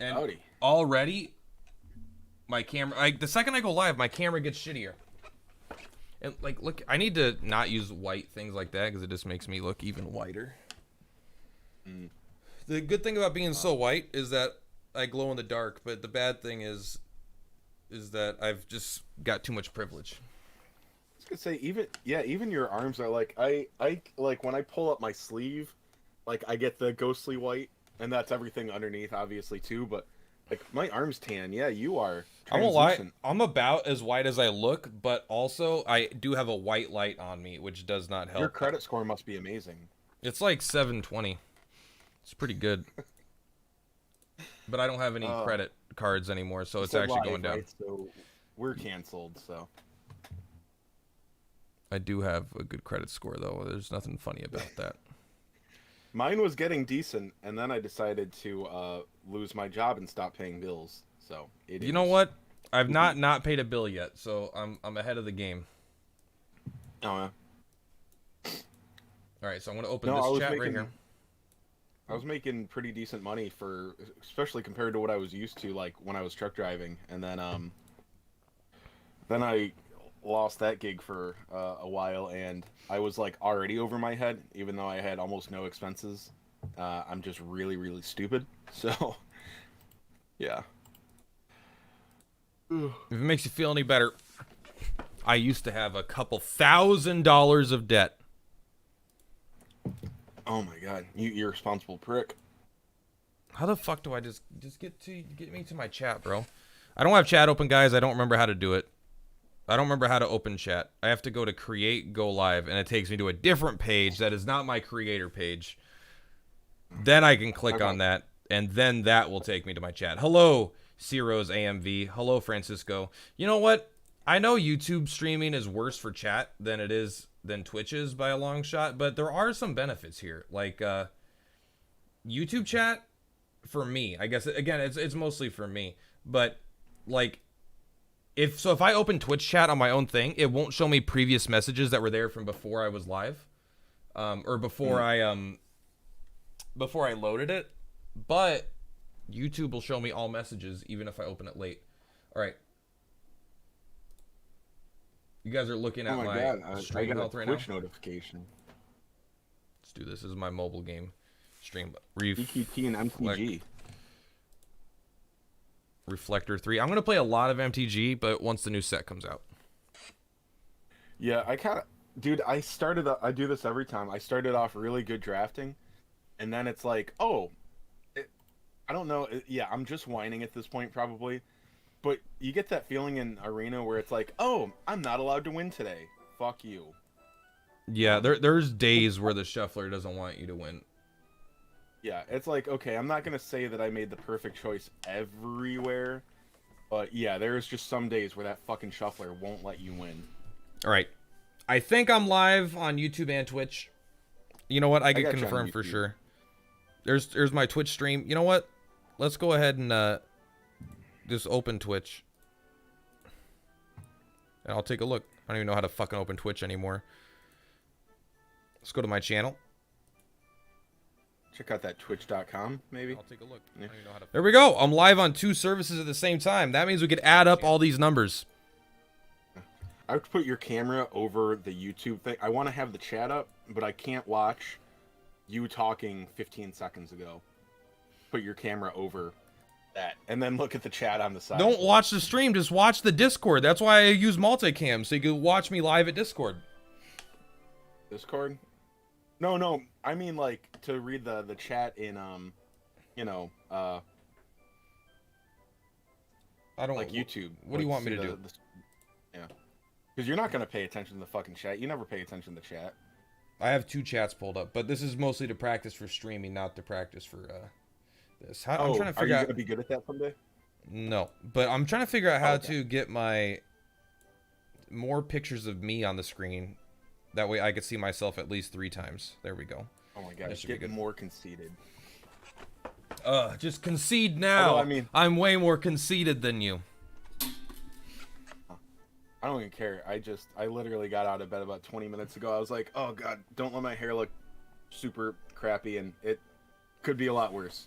And Howdy. already, my camera, like, the second I go live, my camera gets shittier. And, like, look, I need to not use white things like that because it just makes me look even whiter. The good thing about being so white is that I glow in the dark, but the bad thing is that I've just got too much privilege. I was gonna say even your arms are like I like when I pull up my sleeve, like I get the ghostly white, and that's everything underneath, obviously too. But like my arms tan, yeah, you are I won't lie, translucent. I'm about as white as I look, but also I do have a white light on me, which does not Your help. credit score must be amazing. It's like 720. It's pretty good. But I don't have any Uh, credit cards anymore, so you it's said actually going live, down. right? So we're canceled. So I do have a good credit score, though. There's nothing funny about that. mine was getting decent, and then I decided to lose my job and stop paying bills. So it You know is. what? I've not paid a bill yet, so I'm ahead of the game. Oh yeah. All right, so I'm gonna open No, this chat right here. I was making pretty decent money for, especially compared to what I was used to, like when I was truck driving, and then I lost that gig for a while, and I was like already over my head, even though I had almost no expenses. I'm just really, really stupid. So, yeah. Ugh. If it makes you feel any better, I used to have a couple $1,000 of debt. Oh my God, you irresponsible prick. How the fuck do I just get me to my chat, bro? I don't have chat open, guys. I don't remember how to do it. I don't remember how to open chat. I have to go to create, go live, and it takes me to a different page that is not my creator page. Then I can click on that, and then that will take me to my chat. Hello, Ciro's AMV. Hello, Francisco. You know what? I know YouTube streaming is worse for chat than it is than Twitch is by a long shot, but there are some benefits here. Like YouTube chat, for me, I guess, again, it's mostly for me, but like if I open Twitch chat on my own thing, it won't show me previous messages that were there from before I was live, or before I loaded it. But YouTube will show me all messages even if I open it late. All right, you guys are looking Oh at my my God, I stream got a health right now. Twitch notification. Let's do this. This is my mobile game stream. EQT and MTG. Reflector 3. I'm gonna play a lot of MTG, but once the new set comes out. Yeah, I kind of, dude. I do this every time. I started off really good drafting, and then it's like, oh, I don't know. Yeah, I'm just whining at this point probably, but you get that feeling in Arena where it's like, oh, I'm not allowed to win today. Fuck you. Yeah, there's days where the shuffler doesn't want you to win. Yeah, it's like, okay, I'm not gonna say that I made the perfect choice everywhere, but yeah, there's just some days where that fucking shuffler won't let you win. All right, I think I'm live on YouTube and Twitch. You know what? I got can you on confirm for YouTube. sure. There's my Twitch stream. You know what? Let's go ahead and just open Twitch, and I'll take a look. I don't even know how to fucking open Twitch anymore. Let's go to my channel. Check out that Twitch.com, maybe. I'll take a look. Yeah. I don't even know how to... There we go. I'm live on 2 services at the same time. That means we could add up all these numbers. I would put your camera over the YouTube thing. I want to have the chat up, but I can't watch you talking 15 seconds ago. Put your camera over that, and then look at the chat on the side. Don't watch the stream. Just watch the Discord. That's why I use multicam, so you can watch me live at Discord. Discord? No. I mean, like, to read the chat in, you know, I don't like YouTube. What do you want me to do? Yeah. Because you're not going to pay attention to the fucking chat. You never pay attention to the chat. I have 2 chats pulled up, but this is mostly to practice for streaming, not to practice for this. I'm trying to figure out... Are you going to be good at that someday? No, but I'm trying to figure out how to get my more pictures of me on the screen. That way I could see myself at least 3 times. There we go. Oh my God, get more conceited. Just concede now. Although, I mean, I'm way more conceited than you. I don't even care. I literally got out of bed about 20 minutes ago. I was like, oh God, don't let my hair look super crappy, and it could be a lot worse.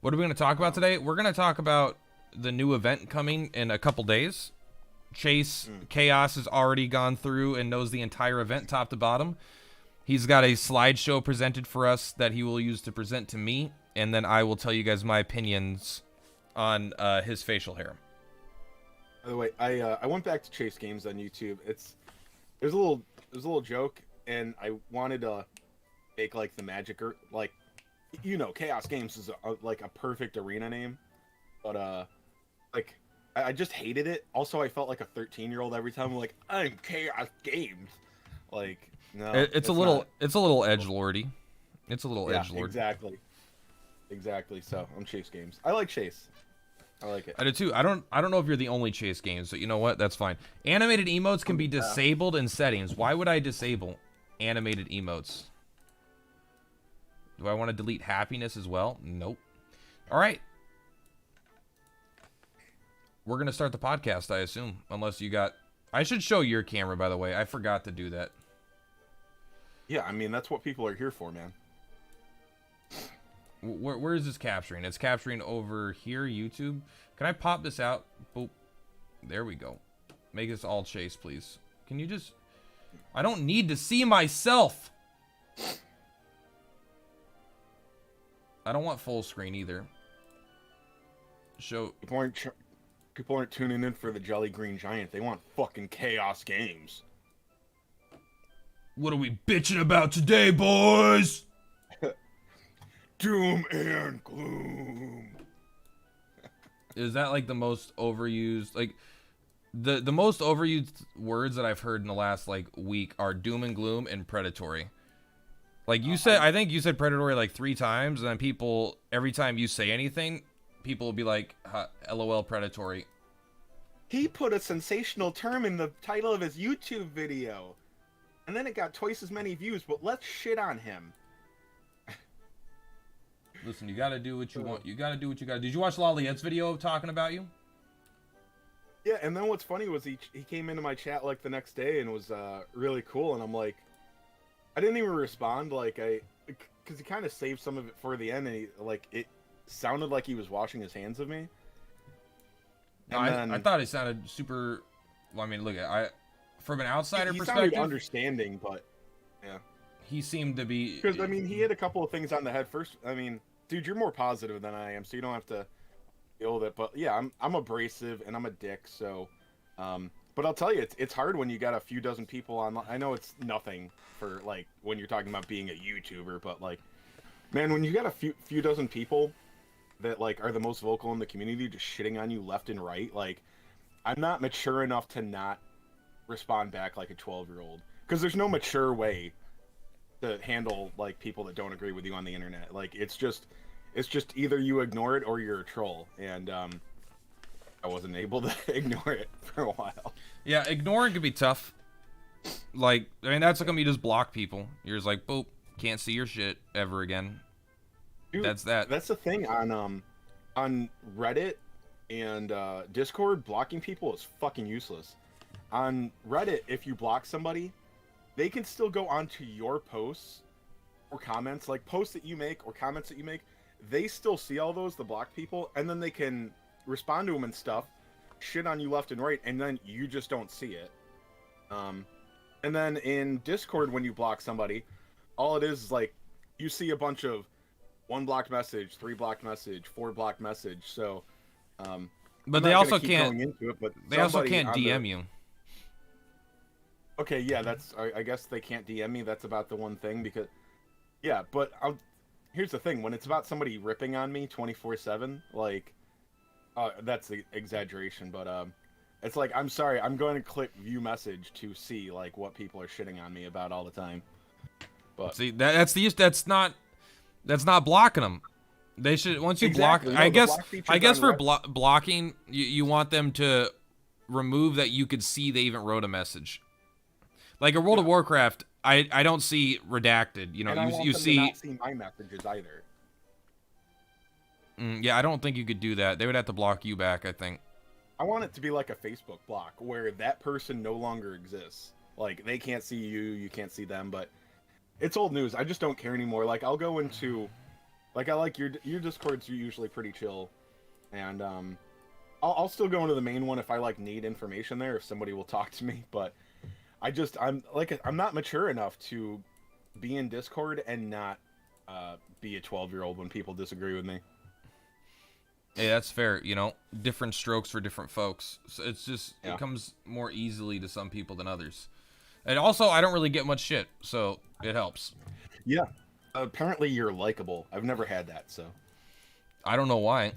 What are we going to talk about today? We're going to talk about the new event coming in a couple days. Chase Chaos has already gone through and knows the entire event top to bottom. He's got a slideshow presented for us that he will use to present to me, and then I will tell you guys my opinions on his facial hair. By the way, I went back to Chase Games on YouTube. There's a little joke, and I wanted to make like the magic or like, you know, Chaos Games is like a perfect arena name, but like I just hated it. Also, I felt like a 13-year-old every time. I'm like, I'm Chaos Games. Like, no, It's a little edgelordy. It's a little edgelord. Exactly. So I'm Chase Games. I like Chase. I like it. I do too. I don't know if you're the only Chase Games, but you know what? That's fine. Animated emotes can be disabled in settings. Why would I disable animated emotes? Do I want to delete happiness as well? Nope. All right. We're going to start the podcast, I assume. Unless you got... I should show your camera, by the way. I forgot to do that. Yeah, I mean, that's what people are here for, man. Where is this capturing? It's capturing over here, YouTube. Can I pop this out? Boop. There we go. Make this all Chase, please. Can you just... I don't need to see myself. I don't want full screen either. Show... People aren't tuning in for the Jelly Green Giant. They want fucking Chaos Games. What are we bitching about today, boys? Doom and gloom. Is that like the most overused, like the most overused words that I've heard in the last like week are doom and gloom and predatory. Like you said, I think you said predatory like 3 times, and then people, every time you say anything, people will be like, LOL predatory. He put a sensational term in the title of his YouTube video, and then it got twice as many views, but let's shit on him. Listen, you gotta do what you want. You gotta do what you gotta do. Did you watch Laliette's video talking about you? Yeah, and then what's funny was he came into my chat like the next day and was really cool, and I'm like, I didn't even respond, like because he kind of saved some of it for the end, and it sounded like he was washing his hands of me. No, I thought it sounded super. Well, I mean, look, from an outsider he perspective, sounded understanding, but yeah, he seemed to be. Because I mean, he hit a couple of things on the head first. I mean, dude, you're more positive than I am, so you don't have to deal with it. But yeah, I'm abrasive and I'm a dick. So, but I'll tell you, it's hard when you got a few dozen people on. I know it's nothing for like when you're talking about being a YouTuber, but like, man, when you got a few dozen people that like are the most vocal in the community just shitting on you left and right, like, I'm not mature enough to not respond back like a 12-year-old, because there's no mature way to handle like people that don't agree with you on the internet. Like, it's just either you ignore it or you're a troll, and I wasn't able to ignore it for a while. Yeah, ignoring can be tough. Like, I mean, that's like when you just block people. You're just like, boop, can't see your shit ever again. Dude, that's that. That's the thing on Reddit and Discord. Blocking people is fucking useless. On Reddit, if you block somebody, they can still go onto your posts or comments, like posts that you make or comments that you make. They still see all those, the blocked people, and then they can respond to them and stuff, shit on you left and right, and then you just don't see it. And then in Discord, when you block somebody, all it is like you see a bunch of 1 blocked message, 3 blocked message, 4 blocked message. So, but they also can't. But they also can't DM you. Okay, yeah, that's. I guess they can't DM me. That's about the one thing, because, yeah. But here's the thing: when it's about somebody ripping on me 24/7, like, that's the exaggeration. But it's like, I'm sorry, I'm going to click view message to see like what people are shitting on me about all the time. But see, that's not blocking them. They should, once you exactly. block. No, I guess for blocking, you want them to remove that you could see they even wrote a message. Like a World of Warcraft, I don't see redacted. You know, and you see. To not see my messages either. Yeah, I don't think you could do that. They would have to block you back, I think. I want it to be like a Facebook block where that person no longer exists. Like, they can't see you, you can't see them, but it's old news. I just don't care anymore. Like, I'll go into Like I like your Discords are usually pretty chill, and I'll still go into the main one if I like need information there, if somebody will talk to me. But I'm not mature enough to be in Discord and not be a 12-year-old when people disagree with me. Hey, that's fair. You know, different strokes for different folks. So it's just Yeah. it comes more easily to some people than others. And also, I don't really get much shit, so it helps. Yeah. Apparently you're likable. I've never had that, so. I don't know why.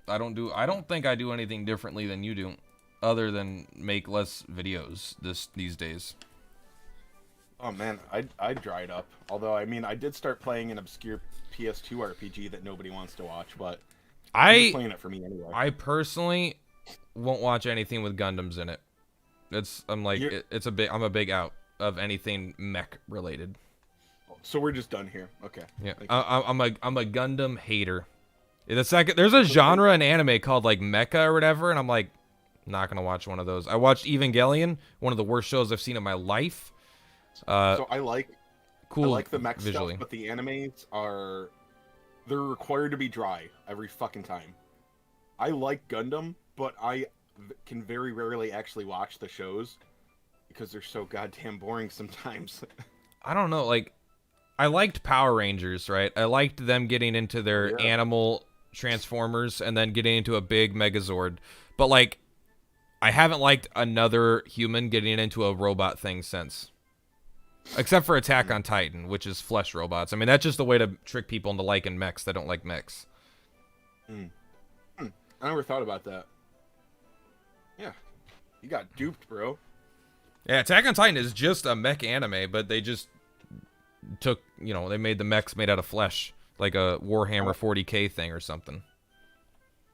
I don't think I do anything differently than you do, other than make less videos these days. Oh man, I dried up. Although I mean, I did start playing an obscure PS2 RPG that nobody wants to watch, but I'm just playing it for me anyway. I personally won't watch anything with Gundams in it. I'm a big out of anything mech related. So we're just done here. Okay. Yeah, I'm a Gundam hater. There's a genre in anime called like mecha or whatever, and I'm like, not gonna watch one of those. I watched Evangelion, one of the worst shows I've seen in my life. So I like the mech visually. stuff, but the animes they're required to be dry every fucking time. I like Gundam, but I can very rarely actually watch the shows because they're so goddamn boring sometimes. I don't know, like I liked Power Rangers, right? I liked them getting into their animal transformers and then getting into a big Megazord. But like I haven't liked another human getting into a robot thing since. Except for Attack on Titan, which is flesh robots. I mean, that's just the way to trick people into liking mechs that don't like mechs. I never thought about that. Yeah. You got duped, bro. Yeah, Attack on Titan is just a mech anime, but they just they made the mechs made out of flesh. Like a Warhammer 40K thing or something.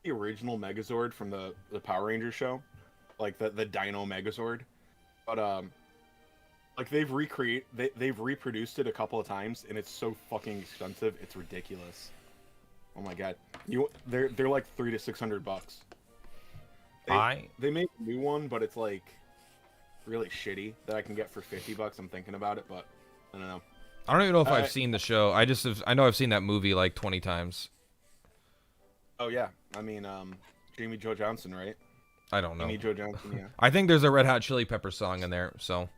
The original Megazord from the Power Rangers show. Like the Dino Megazord. But, like they've reproduced it a couple of times, and it's so fucking expensive. It's ridiculous. Oh my god, they're like $300 to $600. They made a new one, but it's like really shitty that I can get for $50. I'm thinking about it, but I don't know. I don't even know if I've seen the show. I know I've seen that movie like 20 times. Oh yeah, I mean Jamie Jo Johnson, right? I don't know. Jamie Jo Johnson, yeah. I think there's a Red Hot Chili Pepper song in there, so.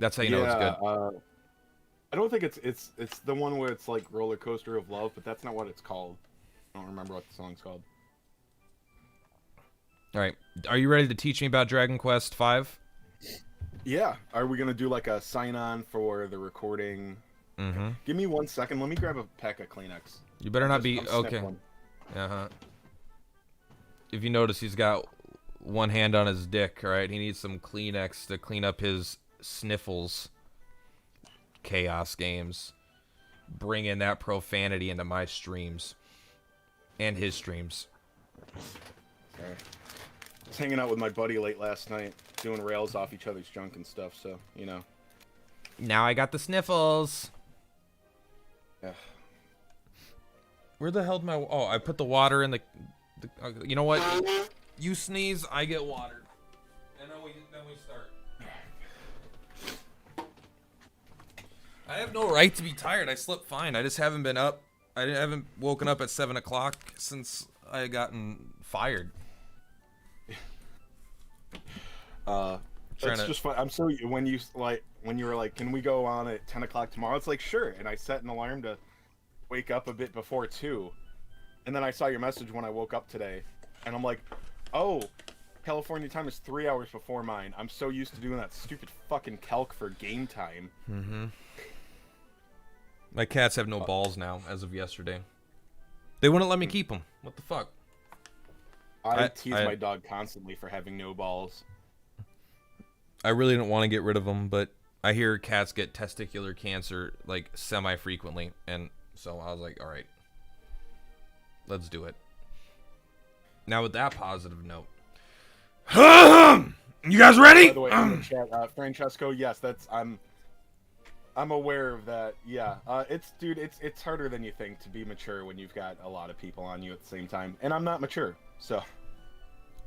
That's how you know it's good. I don't think it's the one where it's like Roller Coaster of Love, but that's not what it's called. I don't remember what the song's called. All right, are you ready to teach me about Dragon Quest V? Yeah. Are we gonna do like a sign on for the recording? Mm-hmm. Give me 1 second. Let me grab a pack of Kleenex. You better not be okay. If you notice, he's got one hand on his dick. All right, he needs some Kleenex to clean up his sniffles. Chaos Games, bring in that profanity into my streams and his streams. Okay. I was hanging out with my buddy late last night, doing rails off each other's junk and stuff, so you know. Now I got the sniffles. Yeah. Where the hell did my I put the water in the you know what, you sneeze, I get water, and then we start. I have no right to be tired. I slept fine. I just haven't been up. I haven't woken up at 7 o'clock since I had gotten fired. It's just fun. I'm so when you were like, can we go on at 10 o'clock tomorrow? It's like sure, and I set an alarm to wake up a bit before 2, and then I saw your message when I woke up today, and I'm like, oh, California time is 3 hours before mine. I'm so used to doing that stupid fucking calc for game time. Mm-hmm. My cats have no balls now, as of yesterday. They wouldn't let me keep them. What the fuck? I tease my dog constantly for having no balls. I really don't want to get rid of them, but I hear cats get testicular cancer, like, semi-frequently. And so I was like, all right, let's do it. Now, with that positive note. You guys ready? By the way, in the chat, Francesco, yes, I'm aware of that. Yeah, it's harder than you think to be mature when you've got a lot of people on you at the same time, and I'm not mature, so.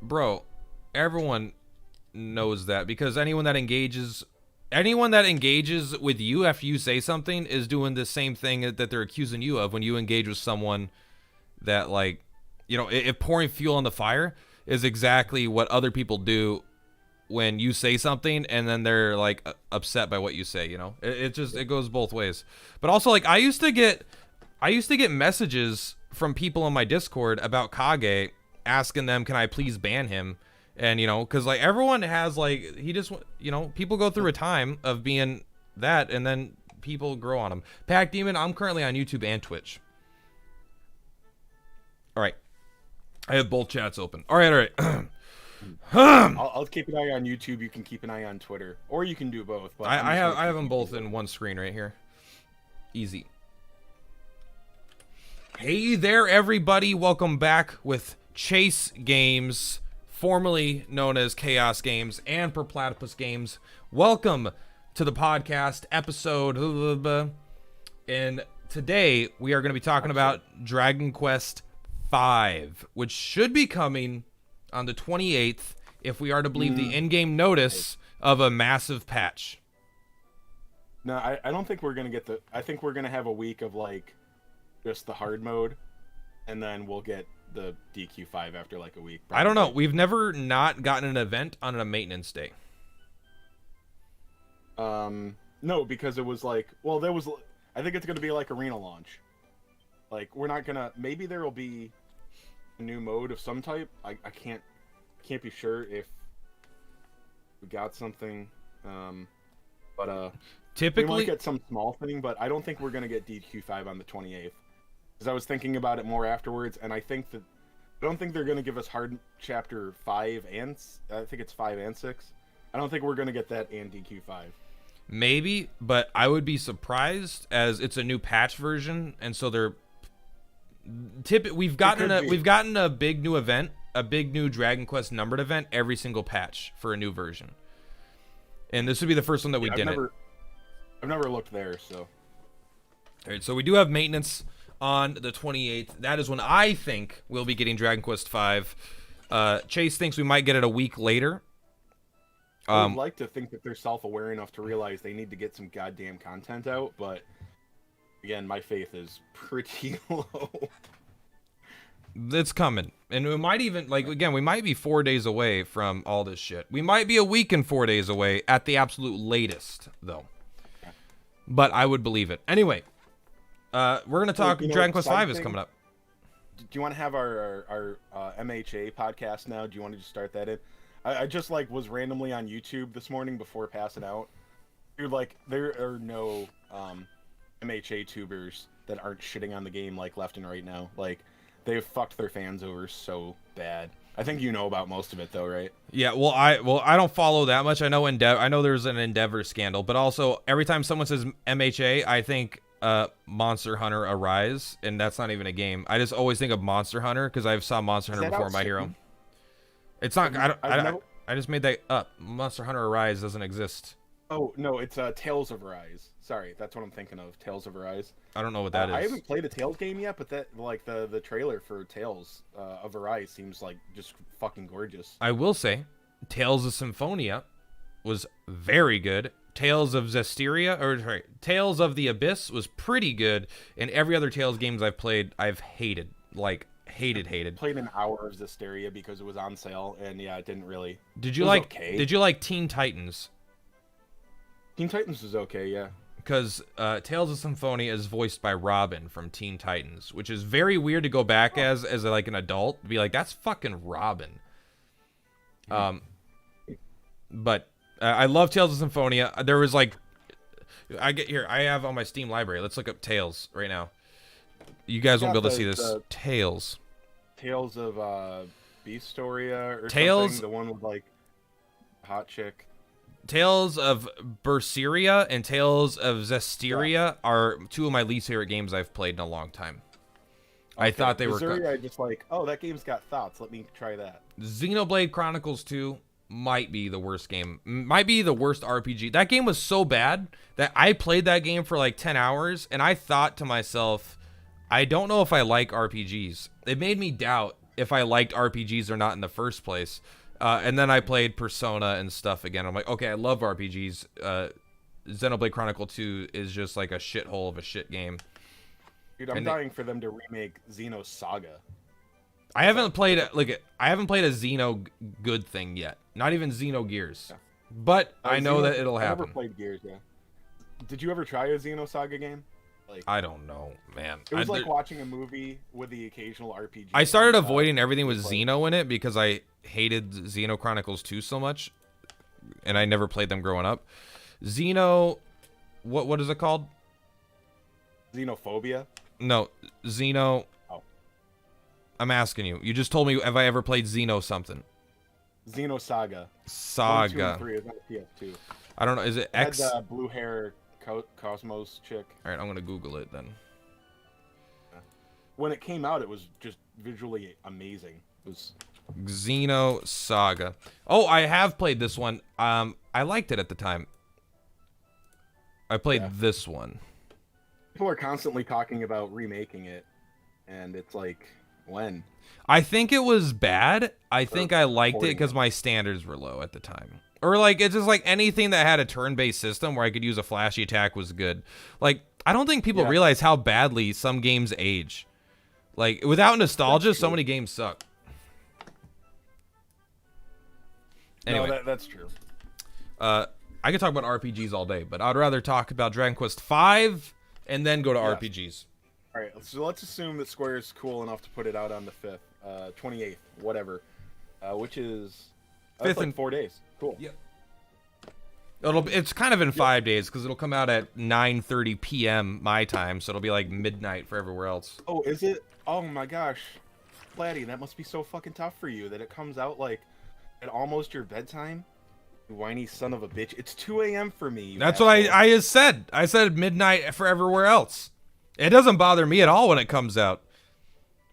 Bro, everyone knows that because anyone that engages anyone that engages with you after you say something is doing the same thing that they're accusing you of when you engage with someone that, like, you know, if pouring fuel on the fire is exactly what other people do when you say something and then they're like upset by what you say, you know. It goes both ways. But also, like, I used to get messages from people on my Discord about Kage asking them, can I please ban him? And, you know, because, like, everyone has, like, he just, you know, people go through a time of being that, and then people grow on them. Pack Demon, I'm currently on YouTube and Twitch. All right. I have both chats open. All right. I'll keep an eye on YouTube. You can keep an eye on Twitter. Or you can do both. But I have them both in one screen right here. Easy. Hey there, everybody. Welcome back with Chase Games, formerly known as Chaos Games and Perplatypus Games. Welcome to the podcast episode. And today we are going to be talking about Dragon Quest V, which should be coming on the 28th if we are to believe the in-game notice of a massive patch. No, I don't think we're going to get the... I think we're going to have a week of, like, just the hard mode, and then we'll get the DQ5 after, like, a week. Probably. I don't know. We've never not gotten an event on a maintenance day. No, because it was like... Well, there was... I think it's going to be like arena launch. Like, we're not going to... Maybe there will be a new mode of some type. I can't be sure if we got something. But typically we might get some small thing, but I don't think we're going to get DQ5 on the 28th. Because I was thinking about it more afterwards, and I don't think they're going to give us hard chapter 5 and... I think it's 5 and 6. I don't think we're going to get that and DQ5. Maybe, but I would be surprised as it's a new patch version, and so they're... We've gotten a big new event, a big new Dragon Quest numbered event every single patch for a new version. And this would be the first one that we didn't. I've never looked there, so. All right, so we do have maintenance on the 28th. That is when I think we'll be getting Dragon Quest V. Chase thinks we might get it a week later. I would like to think that they're self-aware enough to realize they need to get some goddamn content out, but again, my faith is pretty low. It's coming. And we might even, like, again, we might be 4 days away from all this shit. We might be a week and 4 days away at the absolute latest, though. But I would believe it. Anyway, we're going to talk Dragon Quest V is coming up. Do you want to have our MHA podcast now? Do you want to just start that in? I just, like, was randomly on YouTube this morning before passing out. Dude, like, there are no MHA tubers that aren't shitting on the game, like, left and right now. Like, they've fucked their fans over so bad. I think you know about most of it, though, right? Yeah, well, I don't follow that much. I know there's an Endeavor scandal, but also every time someone says MHA, I think Monster Hunter Arise, and that's not even a game. I just always think of Monster Hunter because I saw Monster Hunter before My Hero. It's not. I just made that up. Monster Hunter Arise doesn't exist. Oh no, it's Tales of Arise. Sorry, that's what I'm thinking of. Tales of Arise. I don't know what that is. I haven't played a Tales game yet, but that, like, the trailer for Tales of Arise seems like just fucking gorgeous. I will say, Tales of Symphonia was very good. Tales of Zestiria, or sorry, Tales of the Abyss was pretty good, and every other Tales games I've played, I've hated. Like, hated. Played an hour of Zestiria because it was on sale, and yeah, it didn't really. Did you like Teen Titans? Teen Titans was okay, yeah. Because Tales of Symphonia is voiced by Robin from Teen Titans, which is very weird to go back as like an adult, be like, that's fucking Robin. But I love Tales of Symphonia. There was, like, I have on my Steam library. Let's look up Tales right now. You guys won't be able to see this. Tales of Beastoria or Tales, something. The one with, like, hot chick. Tales of Berseria and Tales of Zestiria are two of my least favorite games I've played in a long time. Okay. I thought they Berseria, I just like, oh, that game's got thoughts. Let me try that. Xenoblade Chronicles 2 might be the worst game. Might be the worst RPG. That game was so bad that I played that game for like 10 hours, and I thought to myself, I don't know if I like RPGs. It made me doubt if I liked RPGs or not in the first place. And then I played Persona and stuff again. I'm like, okay, I love RPGs. Xenoblade Chronicle 2 is just like a shithole of a shit game. Dude, I'm dying for them to remake Xeno Saga. I haven't played a Xeno good thing yet. Not even Xeno Gears. Yeah. But I know that it'll happen. I never played Gears, yeah. Did you ever try a Xeno Saga game? Like, I don't know, man. It was like watching a movie with the occasional RPG. I started avoiding everything with Xeno in it because I hated Xeno Chronicles 2 so much, and I never played them growing up. Xeno, what is it called? Xenophobia? No, Xeno. Oh. I'm asking you. You just told me, have I ever played Xeno something? Xeno Saga. Saga. 1, 2, and 3 is on PS2. I don't know. Is it X? Had the blue hair Cosmos chick. All right, I'm gonna Google it then. When it came out, it was just visually amazing. It was Xeno Saga. Oh, I have played this one. I liked it at the time. I played this one. People are constantly talking about remaking it, and it's like, when? I think it was bad. I think I liked it because my standards were low at the time. Or, like, it's just like anything that had a turn-based system where I could use a flashy attack was good. Like, I don't think people realize how badly some games age. Like, without nostalgia, so many games suck. Anyway. No, that's true. I could talk about RPGs all day, but I'd rather talk about Dragon Quest V and then go to RPGs. All right, so let's assume that Square is cool enough to put it out on the 5th, 28th, whatever, which is 5th like in 4 days. Cool. Yep. It's kind of in 5 days because it'll come out at 9:30 p.m. my time, so it'll be like midnight for everywhere else. Oh, is it? Oh my gosh, Platty, that must be so fucking tough for you that it comes out like at almost your bedtime. You whiny son of a bitch! It's 2 a.m. for me. That's what I just said. I said midnight for everywhere else. It doesn't bother me at all when it comes out.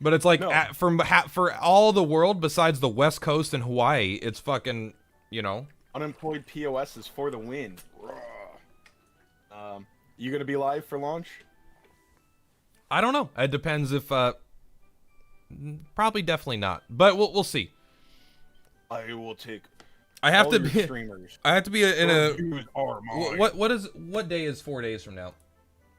But it's like for all the world besides the West Coast and Hawaii, it's fucking, you know. Unemployed POS is for the win. You gonna be live for launch? I don't know. It depends if probably definitely not. But we'll see. I will take I have all to your be streamers. I have to be in a Mine. what day is 4 days from now?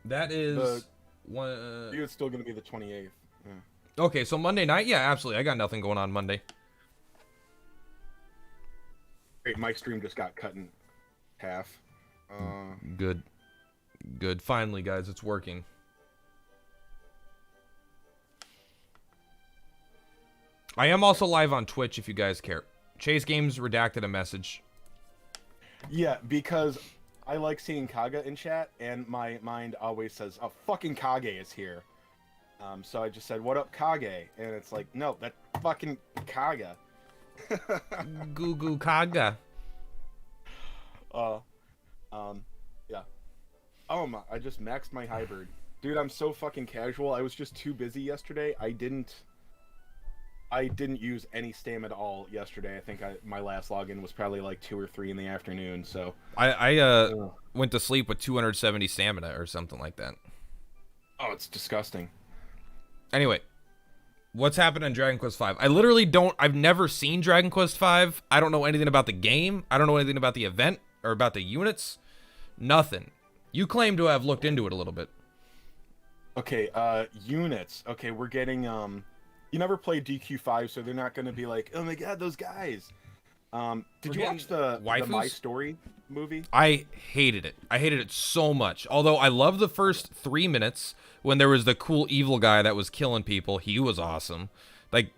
That is one It's still gonna be the 28th. Yeah. Okay, so Monday night? Yeah, absolutely. I got nothing going on Monday. Wait, my stream just got cut in half. Good. Good. Finally, guys, it's working. I am also live on Twitch if you guys care. Chase Games redacted a message. Yeah, because I like seeing Kaga in chat, and my mind always says, "Oh, fucking Kage is here." So I just said, "What up, Kage?" And it's like, "No, that fucking Kaga." Goo goo Kaga. Yeah. Oh my! I just maxed my hybrid, dude. I'm so fucking casual. I was just too busy yesterday. I didn't use any stam at all yesterday. I think my last login was probably like 2 or 3 in the afternoon. So I went to sleep with 270 stamina or something like that. Oh, it's disgusting. Anyway, what's happened in Dragon Quest V? I've never seen Dragon Quest V. I don't know anything about the game. I don't know anything about the event or about the units. Nothing. You claim to have looked into it a little bit. Okay, units. Okay, we're getting you never played DQ5, so they're not going to be like, "Oh my god, those guys." Did you watch the My Story movie? I hated it. I hated it so much. Although I loved the first 3 minutes when there was the cool evil guy that was killing people. He was awesome. Like,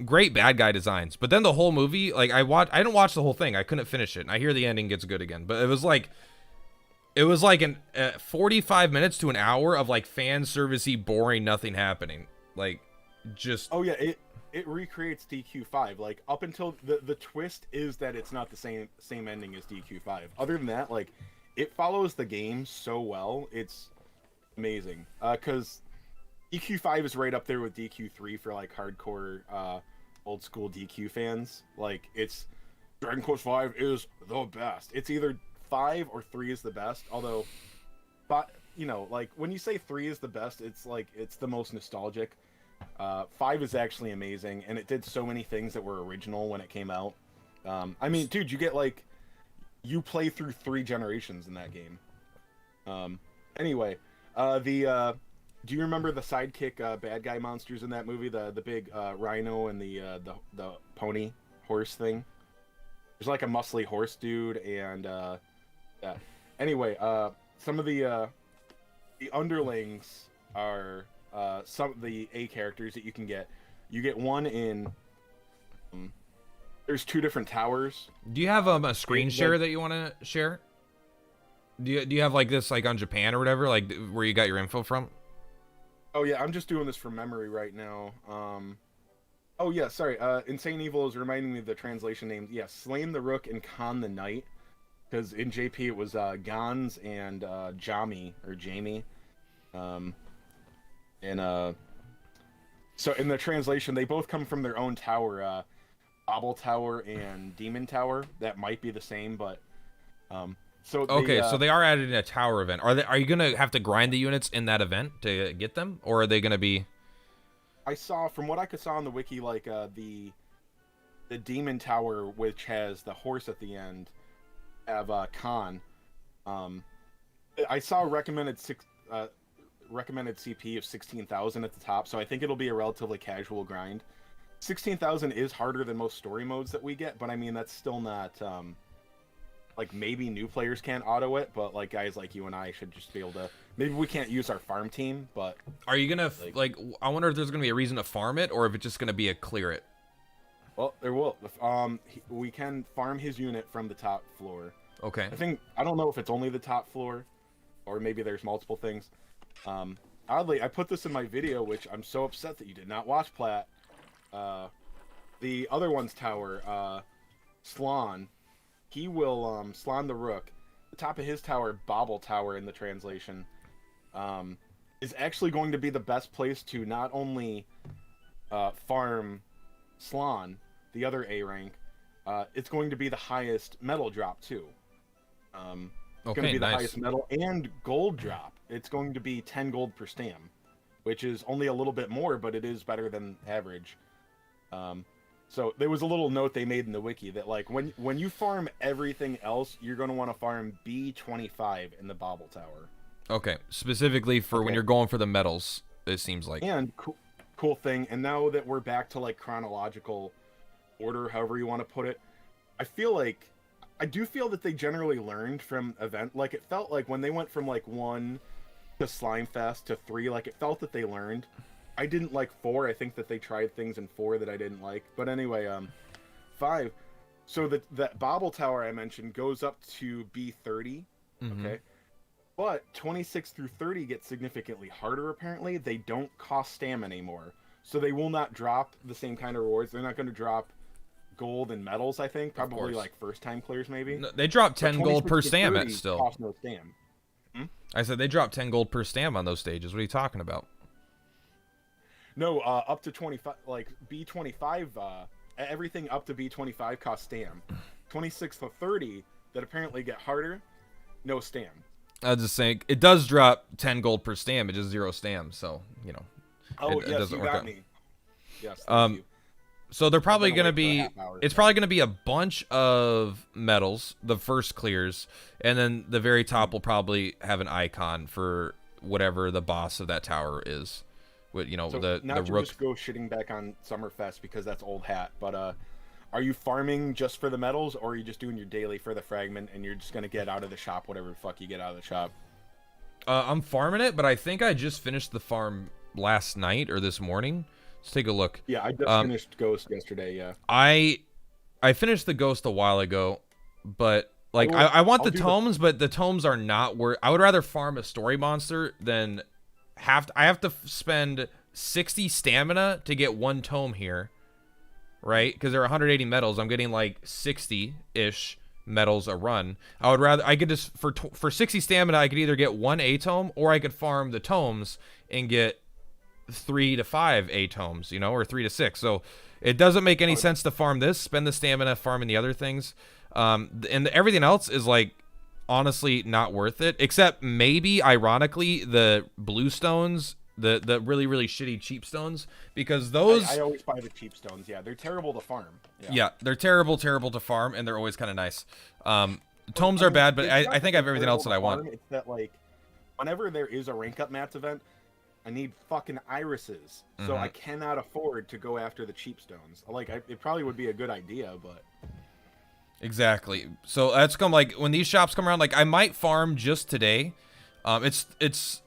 great bad guy designs. But then the whole movie, like, I didn't watch the whole thing. I couldn't finish it. And I hear the ending gets good again. But it was like 45 minutes to an hour of, like, fan servicey, boring, nothing happening. Like, just... Oh, yeah, it recreates DQ5. Like, up until the twist is that it's not the same ending as DQ5. Other than that, like, it follows the game so well. It's amazing. Because DQ5 is right up there with DQ3 for, like, hardcore old school DQ fans. Like, it's Dragon Quest V is the best. It's either 5 or 3 is the best. Although, but you know, like, when you say 3 is the best, it's like it's the most nostalgic. 5 is actually amazing, and it did so many things that were original when it came out. I mean, dude, you play through 3 generations in that game. Anyway, do you remember the sidekick bad guy monsters in that movie? The big rhino and the pony horse thing. There's like a muscly horse dude and yeah. Anyway, some of the underlings are some of the A characters that you can get. You get one in. There's 2 different towers. Do you have a screen share that you want to share? Do you have like this like on Japan or whatever, like where you got your info from? Oh yeah, I'm just doing this from memory right now. Oh yeah, sorry. Insane Evil is reminding me of the translation names. Yeah, Slain the Rook and Khan the Knight. Because in JP it was Gans and Jami or Jamie. So in the translation, they both come from their own tower. Bobble Tower and Demon Tower. That might be the same, but Okay, so they are added in a tower event. Are you gonna have to grind the units in that event to get them, or are they gonna be? I saw from what I could saw on the wiki, like the Demon Tower, which has the horse at the end, have Khan. I saw a recommended CP of 16,000 at the top, so I think it'll be a relatively casual grind. 16,000 is harder than most story modes that we get, but I mean that's still not like maybe new players can't auto it, but like guys like you and I should just be able to. Maybe we can't use our farm team, but are you gonna like? I wonder if there's gonna be a reason to farm it, or if it's just gonna be a clear it. Well, there will. We can farm his unit from the top floor. Okay. I don't know if it's only the top floor, or maybe there's multiple things. Oddly, I put this in my video, which I'm so upset that you did not watch, Platt. The other one's tower, Slan, he will, Slan the Rook, the top of his tower, Bobble Tower in the translation, is actually going to be the best place to not only farm Slan, the other A rank, it's going to be the highest metal drop too. It's going to be the highest metal and gold drop. It's going to be 10 gold per stam, which is only a little bit more, but it is better than average. So there was a little note they made in the wiki that like when you farm everything else, you're going to want to farm B25 in the Bobble Tower. Okay, specifically for when you're going for the metals, it seems like. And cool thing, and now that we're back to like chronological order, however you want to put it, I do feel that they generally learned from event. Like it felt like when they went from like 1 to Slime Fest to 3, like it felt that they learned. I didn't like 4. I think that they tried things in 4 that I didn't like. But anyway, 5. So that Bobble Tower I mentioned goes up to B30. Mm-hmm. Okay. But 26 through 30 get significantly harder, apparently. They don't cost stam anymore. So they will not drop the same kind of rewards. They're not going to drop gold and metals, I think. Probably like first-time players, maybe. No, they drop 10 gold per stam at still. Cost no stam. I said they drop 10 gold per stam on those stages. What are you talking about? No, up to 25, like B25, everything up to B25 costs stam. 26 to 30 that apparently get harder, no stam. I was just saying, it does drop 10 gold per stam, it's just 0 stam, so, you know. Oh, it yes, doesn't you work got out. me. Yes, thank you. So they're probably going to be, it's probably going to be a bunch of metals, the first clears, and then the very top will probably have an icon for whatever the boss of that tower is. With, you know, so the rook. Just go shitting back on Summerfest because that's old hat, but are you farming just for the metals, or are you just doing your daily for the fragment and you're just going to get out of the shop whatever the fuck you get out of the shop? I'm farming it, but I think I just finished the farm last night or this morning. Let's take a look. Yeah, I just finished Ghost yesterday, yeah. I finished the Ghost a while ago, but like I want the tomes, but the tomes are not worth. I would rather farm a story monster than I have to spend 60 stamina to get 1 tome here, right? Because there are 180 medals. I'm getting like 60-ish medals a run. I could just for 60 stamina, I could either get 1 A tome, or I could farm the tomes and get 3 to 5 A tomes, you know, or 3 to 6. So it doesn't make any sense to farm this, spend the stamina farming the other things, and everything else is like honestly not worth it, except maybe ironically the blue stones, the really really shitty cheap stones, because those I always buy the cheap stones. Yeah, they're terrible to farm. Yeah, they're terrible to farm, and they're always kind of nice. Tomes are bad, but I think I have everything else that I want. It's that like whenever there is a rank up mats event, I need fucking irises. So I cannot afford to go after the cheap stones. Like, it probably would be a good idea, but... Exactly. So that's come like when these shops come around, like I might farm just today. It's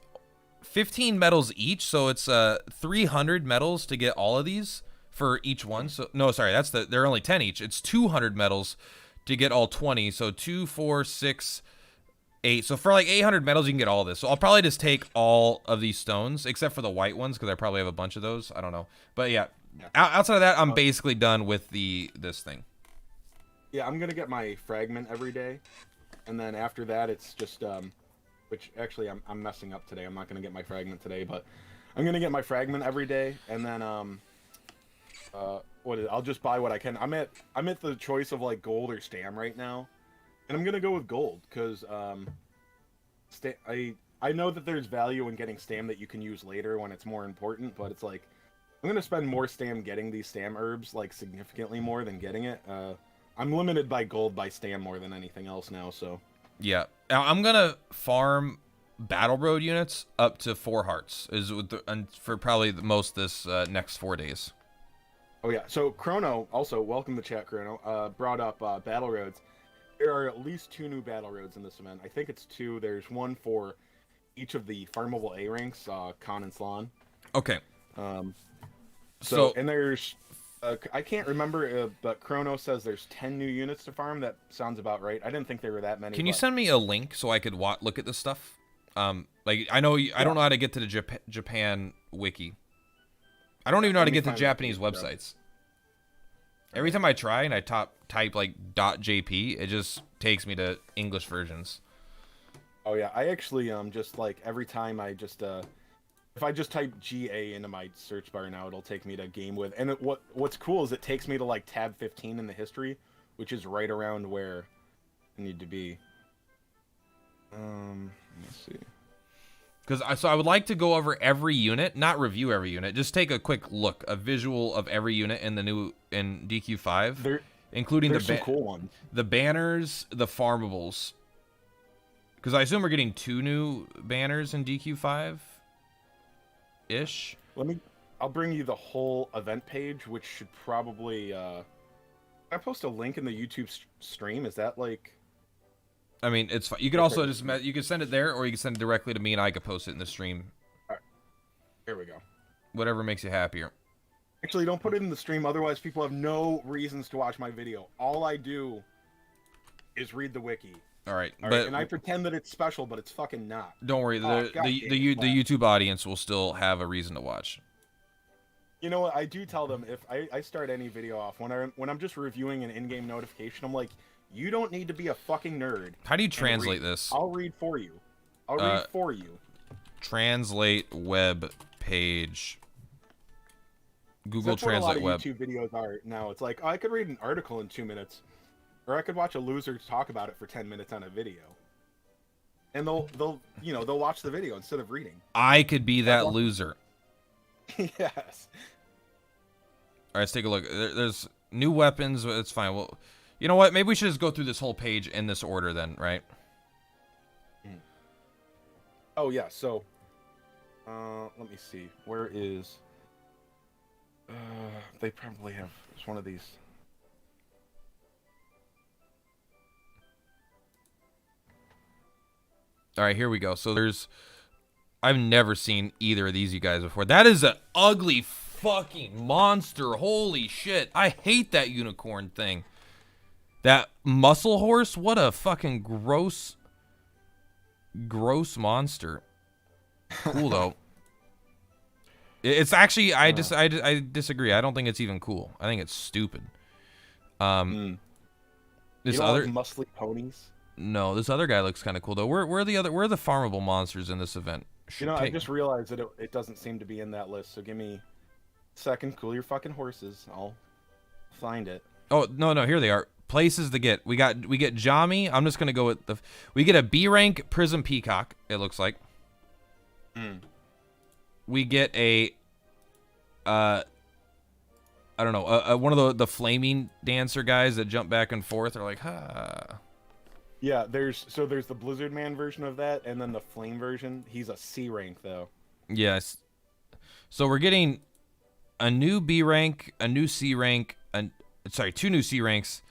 15 medals each, so it's 300 medals to get all of these for each one. So no, sorry, they're only 10 each. It's 200 medals to get all 20. So 2, 4, 6, 8. So for like 800 medals, you can get all this. So I'll probably just take all of these stones, except for the white ones, because I probably have a bunch of those. I don't know, but yeah. Outside of that, I'm basically done with this thing. Yeah, I'm gonna get my fragment every day, and then after that, it's just which actually I'm messing up today. I'm not gonna get my fragment today, but I'm gonna get my fragment every day, and then I'll just buy what I can. I'm at the choice of like gold or stam right now, and I'm gonna go with gold because I know that there's value in getting stam that you can use later when it's more important, but it's like I'm gonna spend more stam getting these stam herbs, like significantly more than getting it. I'm limited by gold by stam more than anything else now, so. Yeah, I'm gonna farm battle road units up to 4 hearts and for probably the most this next 4 days. Oh yeah, so Chrono, also welcome to chat, Chrono, brought up battle roads. There are at least 2 new battle roads in this event. I think it's 2. There's one for each of the farmable A ranks, Khan and Slan. Okay. So and there's I can't remember, but Chrono says there's 10 new units to farm. That sounds about right. I didn't think there were that many. Can you send me a link so I could look at this stuff? Like I don't know how to get to the Japan wiki. I don't even know how to get to Japanese websites. Every time I try and I type like .jp, it just takes me to English versions. Oh yeah, I actually just like every time I just if I just type GA into my search bar now, it'll take me to game with. And what's cool is it takes me to like tab 15 in the history, which is right around where I need to be. Let's see. Because I would like to go over every unit, not review every unit. Just take a quick look, a visual of every unit in DQ5, including the some cool ones. The banners, the farmables. Because I assume we're getting 2 new banners in DQ5 ish. I'll bring you the whole event page, which should probably I post a link in the YouTube stream. Is that like? I mean, it's fine. You could also just you could send it there, or you can send it directly to me, and I could post it in the stream. All right. Here we go. Whatever makes you happier. Actually, don't put it in the stream. Otherwise, people have no reasons to watch my video. All I do is read the wiki. All right, and I pretend that it's special, but it's fucking not. Don't worry. The YouTube audience will still have a reason to watch. You know what? I do tell them if I start any video off when I'm just reviewing an in-game notification, I'm like, you don't need to be a fucking nerd. How do you translate this? I'll read for you. I'll read for you. Translate web page. Google Translate web. That's what a lot of YouTube videos are now. It's like, oh, I could read an article in 2 minutes, or I could watch a loser talk about it for 10 minutes on a video. And they'll watch the video instead of reading. I could be that loser. Yes. All right, let's take a look. There's new weapons. It's fine. Well, you know what? Maybe we should just go through this whole page in this order then, right? Oh, yeah. So, let me see. Where is... they probably have... It's one of these... All right, here we go. So there's... I've never seen either of these you guys before. That is an ugly fucking monster. Holy shit. I hate that unicorn thing. That muscle horse? What a fucking gross monster. Cool, though. It's actually... I disagree. I don't think it's even cool. I think it's stupid. This other... like muscly ponies? No, this other guy looks kind of cool though. Where are the farmable monsters in this event? I just realized that it doesn't seem to be in that list. So give me a second. Cool your fucking horses. I'll find it. Oh no, here they are. Places to get. We get Jami. I'm just gonna go with we get a B rank Prism Peacock. It looks like. We get a I don't know, one of the flaming dancer guys that jump back and forth. They're like, ha. Yeah, there's the Blizzard Man version of that, and then the Flame version. He's a C rank though. Yes. So we're getting a new B rank, a new C rank, sorry, two new C ranks,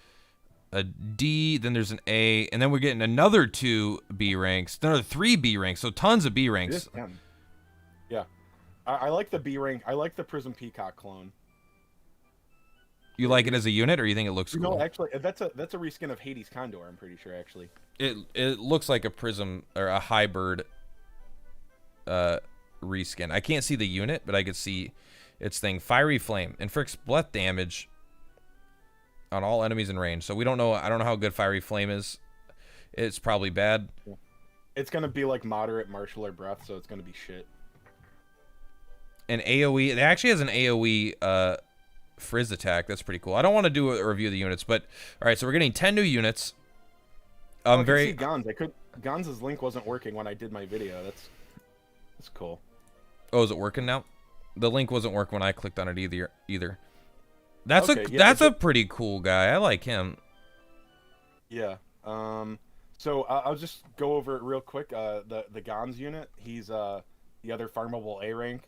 a D, then there's an A, and then we're getting another two B ranks, another three B ranks, so tons of B It is ranks. 10. Yeah, I like the B rank. I like the Prism Peacock clone. You like it as a unit, or you think it looks No, cool? actually, that's a reskin of Hades Condor. I'm pretty sure actually. It looks like a prism or a hybrid reskin. I can't see the unit, but I could see its thing. Fiery Flame. Inflicts breath damage on all enemies in range. So we don't know. I don't know how good Fiery Flame is. It's probably bad. It's gonna be like moderate martial or breath, so it's gonna be shit. An AoE. It actually has an AoE frizz attack. That's pretty cool. I don't want to do a review of the units, but all right. So we're getting 10 new units. I can see Gons. Gons' link wasn't working when I did my video. That's cool. Oh, is it working now? The link wasn't working when I clicked on it either. That's Okay, that's a pretty cool guy. I like him. Yeah. So I'll just go over it real quick. The Gons unit. He's the other farmable A rank.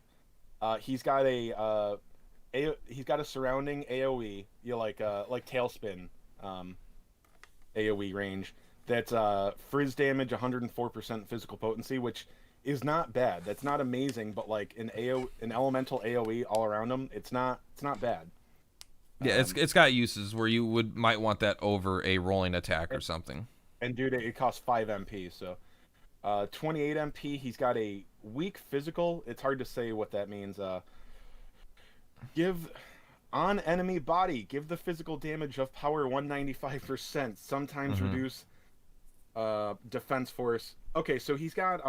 He's got he's got a surrounding AOE. You like Tailspin, AOE range. That's frizz damage, 104% physical potency, which is not bad. That's not amazing, but like an elemental AOE all around him, it's not bad. Yeah, it's got uses where you might want that over a rolling attack or something. And dude, it costs 5 MP, so 28 MP. He's got a weak physical. It's hard to say what that means. Give on enemy body. Give the physical damage of power 195%. Sometimes reduce defense force. Okay, so he's got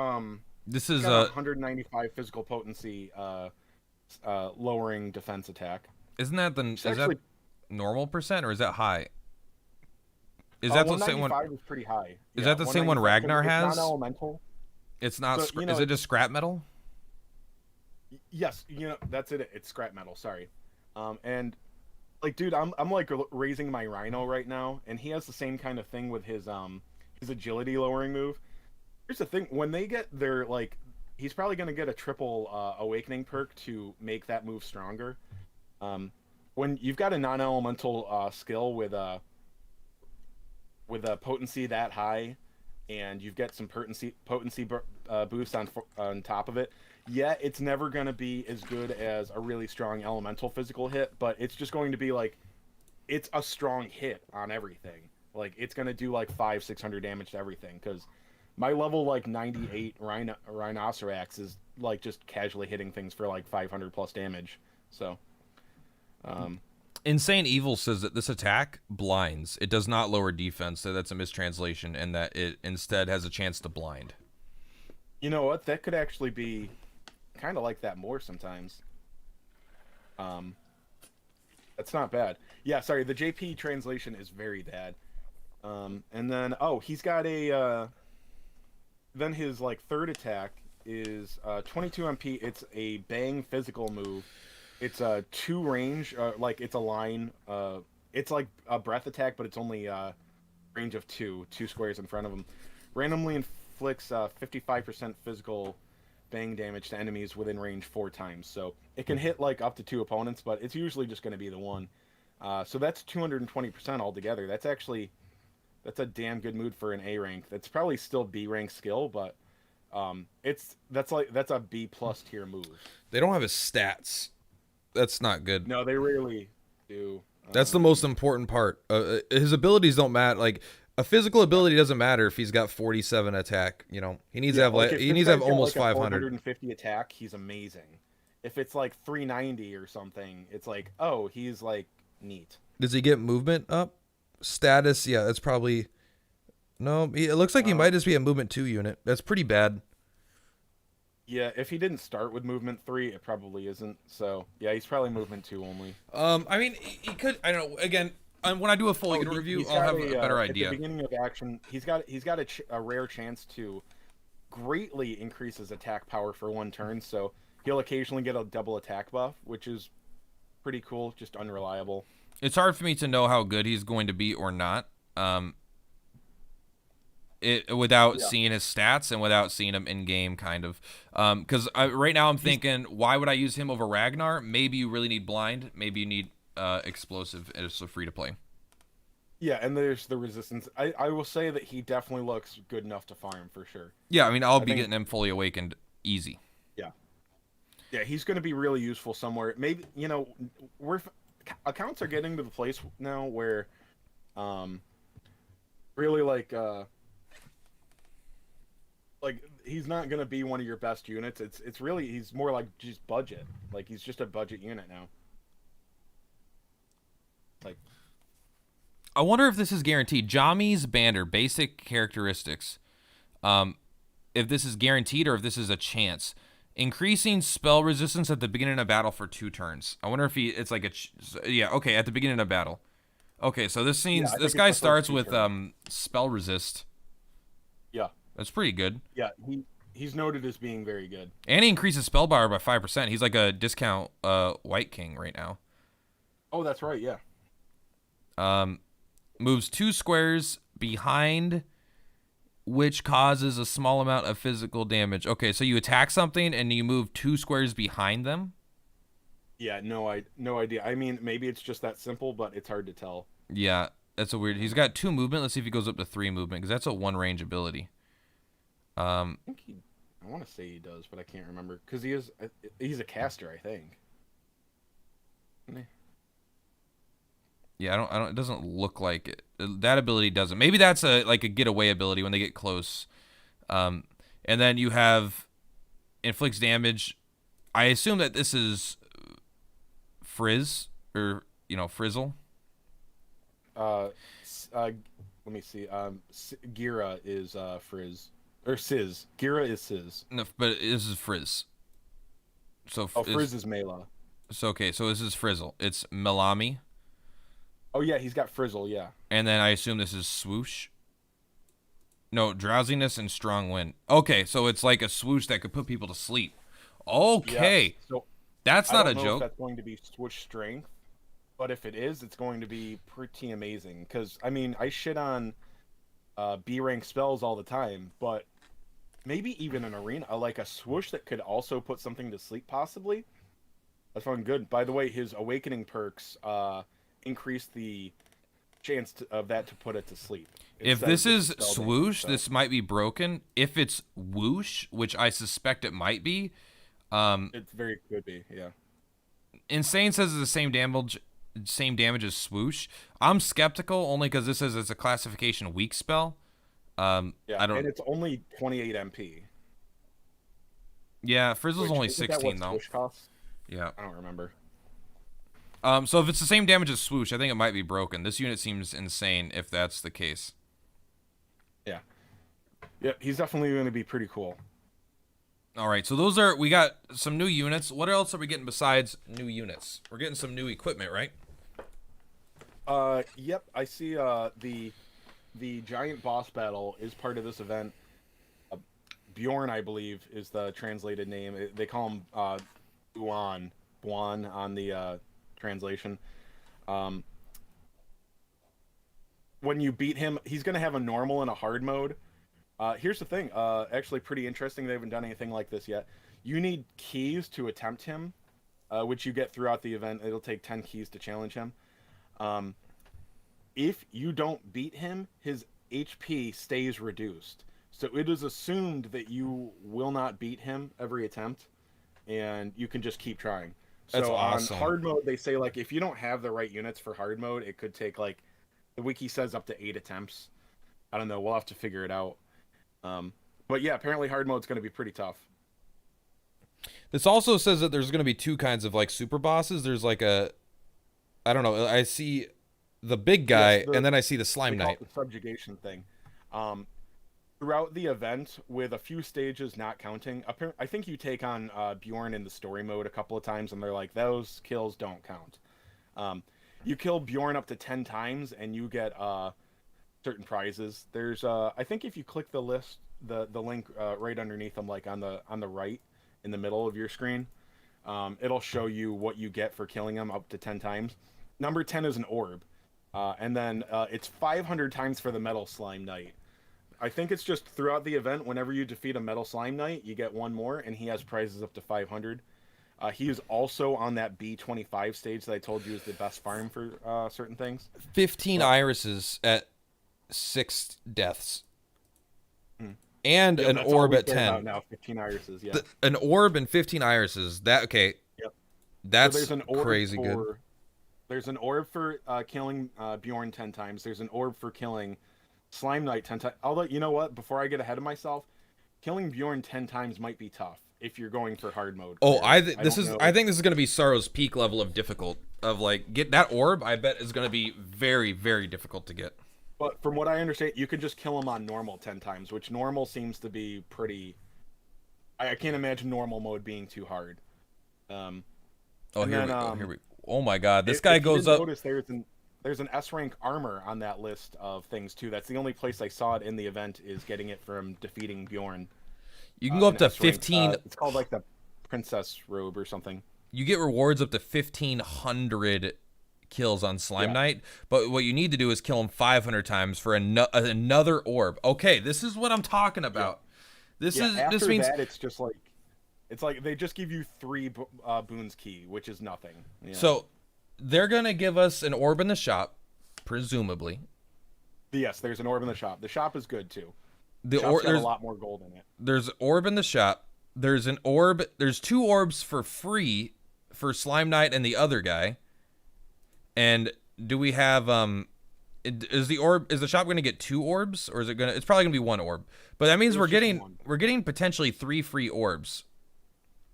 this is 195 physical potency, lowering defense attack. Isn't that that normal percent or is that high? Is that the same one? 195 is pretty high. Is that the same one Ragnar has? It's non-elemental. It's not. So, is it just scrap metal? Yes, that's it. It's scrap metal. Sorry. And like, dude, I'm like raising my Rhino right now, and he has the same kind of thing with his agility lowering move. Here's the thing: when they get their he's probably gonna get a triple awakening perk to make that move stronger. When you've got a non-elemental skill with a potency that high, and you've got some potency boost on top of it. Yeah, it's never gonna be as good as a really strong elemental physical hit, but it's just going to be it's a strong hit on everything. Like it's gonna do 500-600 damage to everything. Because my level 98 Rhinoceros is just casually hitting things for 500 plus damage. So, Insane Evil says that this attack blinds. It does not lower defense, so that's a mistranslation, and that it instead has a chance to blind. You know what? That could actually be kind of like that more sometimes. That's not bad. Yeah, sorry, the JP translation is very bad. And then he's got a then his third attack is 22 MP. It's a bang physical move. It's a 2 range, it's a line. It's like a breath attack, but it's only range of 2 squares in front of him. Randomly inflicts 55% physical bang damage to enemies within range 4 times. So it can hit up to 2 opponents, but it's usually just going to be the one. So that's 220% altogether. That's a damn good mood for an A rank. That's probably still B rank skill, but that's a B plus tier move. They don't have his stats. That's not good. No, they rarely do. That's the most important part. His abilities don't matter. A physical ability doesn't matter if he's got 47 attack. He needs to have almost 500. 450 attack. He's amazing. If it's 390 or something, it's he's neat. Does he get movement up? Status? Yeah, that's probably no. It looks like he might just be a movement 2 unit. That's pretty bad. Yeah, if he didn't start with movement 3, it probably isn't. So yeah, he's probably movement 2 only. I mean, he could. I don't know. Again, when I do a full unit review, I'll have a better idea. At the beginning of action, he's got a rare chance to greatly increase his attack power for 1 turn. So he'll occasionally get a double attack buff, which is pretty cool. Just unreliable. It's hard for me to know how good he's going to be or not. without Yeah. seeing his stats and without seeing him in game, kind of. Because right now I'm thinking, why would I use him over Ragnar? Maybe you really need blind. Maybe you need explosive. It's a free to play. Yeah, and there's the resistance. I will say that he definitely looks good enough to farm for sure. Yeah, I mean, I'll I be think, getting him fully awakened easy. yeah, yeah, he's going to be really useful somewhere. Maybe we're accounts are getting to the place now where, um, really like he's not going to be one of your best units. It's really he's more like just budget. Like he's just a budget unit now. Like I wonder if this is guaranteed. Jami's banner, basic characteristics. If this is guaranteed or if this is a chance. Increasing spell resistance at the beginning of battle for 2 turns. I wonder if it's like yeah, okay, at the beginning of battle. Okay, so this yeah, seems I this think it's guy the first starts 2 with turns. spell resist. Yeah, That's pretty good. yeah, he's noted as being very good. And he increases spell bar by 5%. He's like a discount White King right now. Oh, that's right. Yeah. Moves 2 squares behind, which causes a small amount of physical damage. Okay, so you attack something and you move 2 squares behind them? Yeah, no idea. I mean, maybe it's just that simple, but it's hard to tell. Yeah, that's a weird. He's got 2 movement. Let's see if he goes up to 3 movement, because that's a 1 range ability. I think I want to say he does, but I can't remember because he's a caster, I think. Yeah, I don't. It doesn't look like it. That ability doesn't. Maybe that's like a getaway ability when they get close. And then you have inflicts damage. I assume that this is Frizz or Frizzle. Let me see. Gira is Frizz or Sizz. Gira is Sizz. No, but this is Frizz. So Oh, Frizz is Mela. So okay, so this is Frizzle. It's Melami, Oh yeah, he's got Frizzle. Yeah. and then I assume this is Swoosh. No, drowsiness and strong wind. Okay, so it's like a swoosh that could put people to sleep. Yes. Okay, So that's I not a don't know if joke. that's going to be switch strength, but if it is, it's going to be pretty amazing. Because I mean, I shit on B rank spells all the time, but maybe even an arena, like a swoosh that could also put something to sleep, possibly. That's fun. Good. By the way, his awakening perks increase the chance of that to put it to sleep. If Instead of this just is the spell damage, swoosh, so. this might be broken. If it's whoosh, which I suspect it might be, It's very could be, yeah. Insane says it's the same damage as swoosh. I'm skeptical only because this says it's a classification weak spell. Yeah, I don't. and it's only 28 MP. Yeah, Frizzle's Which, only isn't that 16 what though. swoosh costs? Yeah. I don't remember. So if it's the same damage as swoosh, I think it might be broken. This unit seems insane if that's the case. Yeah. Yeah, he's definitely going to be pretty cool. All right, so we got some new units. What else are we getting besides new units? We're getting some new equipment, right? Yep, I see the giant boss battle is part of this event. Bjorn, I believe, is the translated name. They call him Buon on the translation. When you beat him, he's going to have a normal and a hard mode. Here's the thing, actually pretty interesting. They haven't done anything like this yet. You need keys to attempt him, which you get throughout the event. It'll take 10 keys to challenge him. If you don't beat him, his HP stays reduced. So it is assumed that you will not beat him every attempt, and you can just keep trying. That's So awesome. on hard mode, they say like if you don't have the right units for hard mode, it could take like the wiki says up to 8 attempts. I don't know. We'll have to figure it out. But yeah, apparently hard mode's going to be pretty tough. This also says that there's going to be 2 kinds of like super bosses. There's like I don't know. I see the big guy, Yes, and then I see the slime they call knight. it the subjugation thing. Throughout the event, with a few stages not counting, I think you take on Bjorn in the story mode a couple of times, and they're like, those kills don't count. You kill Bjorn up to 10 times, and you get certain prizes. There's, I think if you click the list, the link right underneath them, like on the right, in the middle of your screen, it'll show you what you get for killing him up to 10 times. Number 10 is an orb, and then it's 500 times for the metal slime knight. I think it's just throughout the event, whenever you defeat a Metal Slime Knight, you get one more, and he has prizes up to 500. He is also on that B25 stage that I told you is the best farm for certain things. 15 irises at 6 deaths. And Yeah, an orb at 10. Now 15 irises, yeah. An orb and 15 irises. That okay. Yep. That's so there's an orb crazy for, good. There's an orb for killing Bjorn 10 times. There's an orb for killing Slime Knight 10 times. Although, you know what? Before I get ahead of myself, killing Bjorn 10 times might be tough if you're going for hard mode. Oh, I think this is going to be Sorrow's peak level of difficult. Of like get that orb, I bet is going to be very, very difficult to get. But from what I understand, you can just kill him on normal 10 times, which normal seems to be pretty. I can't imagine normal mode being too hard. Oh, here we go. Here we. Oh my God, this guy goes up. Notice there's an S rank armor on that list of things too. That's the only place I saw it in the event is getting it from defeating Bjorn. You can go up to 15. It's called like the princess robe or something. You get rewards up to 1,500 kills on Slime Knight, but what you need to do is kill him 500 times for another orb. Okay, this is what I'm talking about. This means that it's just like they just give you 3 boons key, which is nothing. You know? So they're gonna give us an orb in the shop, presumably. Yes, there's an orb in the shop. The shop is good too. There's a lot more gold in it. There's an orb in the shop. There's an orb. There's 2 orbs for free for Slime Knight and the other guy. And do we have is the shop going to get 2 orbs, or is it going to? It's probably going to be 1 orb. But that means we're getting potentially 3 free orbs.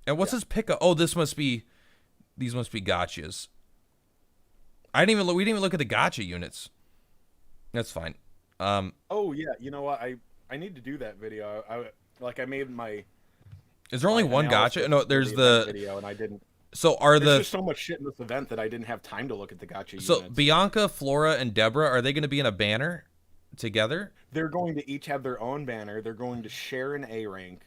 And what's this pickup? Oh, these must be gotchas. We didn't even look at the gotcha units. That's fine. Oh yeah, you know what? I need to do that video. I made my. Is there only one gotcha? No, there's the video, and I didn't. So there's just so much shit in this event that I didn't have time to look at the gotcha units. So Bianca, Flora, and Deborah, are they going to be in a banner together? They're going to each have their own banner. They're going to share an A rank,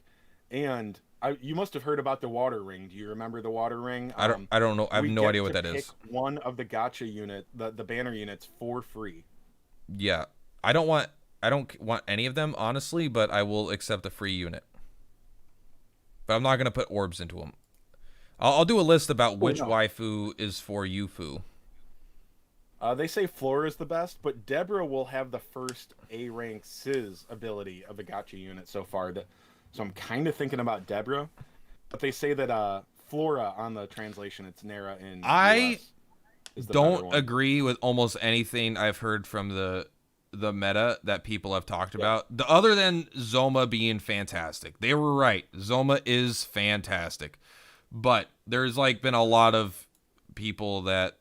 and you must have heard about the water ring. Do you remember the water ring? I don't know. I have no idea what that is. One of the gotcha unit, the banner units for free. Yeah, I don't want any of them honestly, but I will accept the free unit. But I'm not going to put orbs into them. I'll do a list about which waifu is for Yufu. They say Flora is the best, but Deborah will have the first A rank Sizz ability of a gotcha unit so far. So I'm kind of thinking about Deborah, but they say that Flora on the translation, it's Nara in I US, don't agree with almost anything I've heard from the meta that people have talked about. Other than Zoma being fantastic. They were right. Zoma is fantastic. But there's been a lot of people that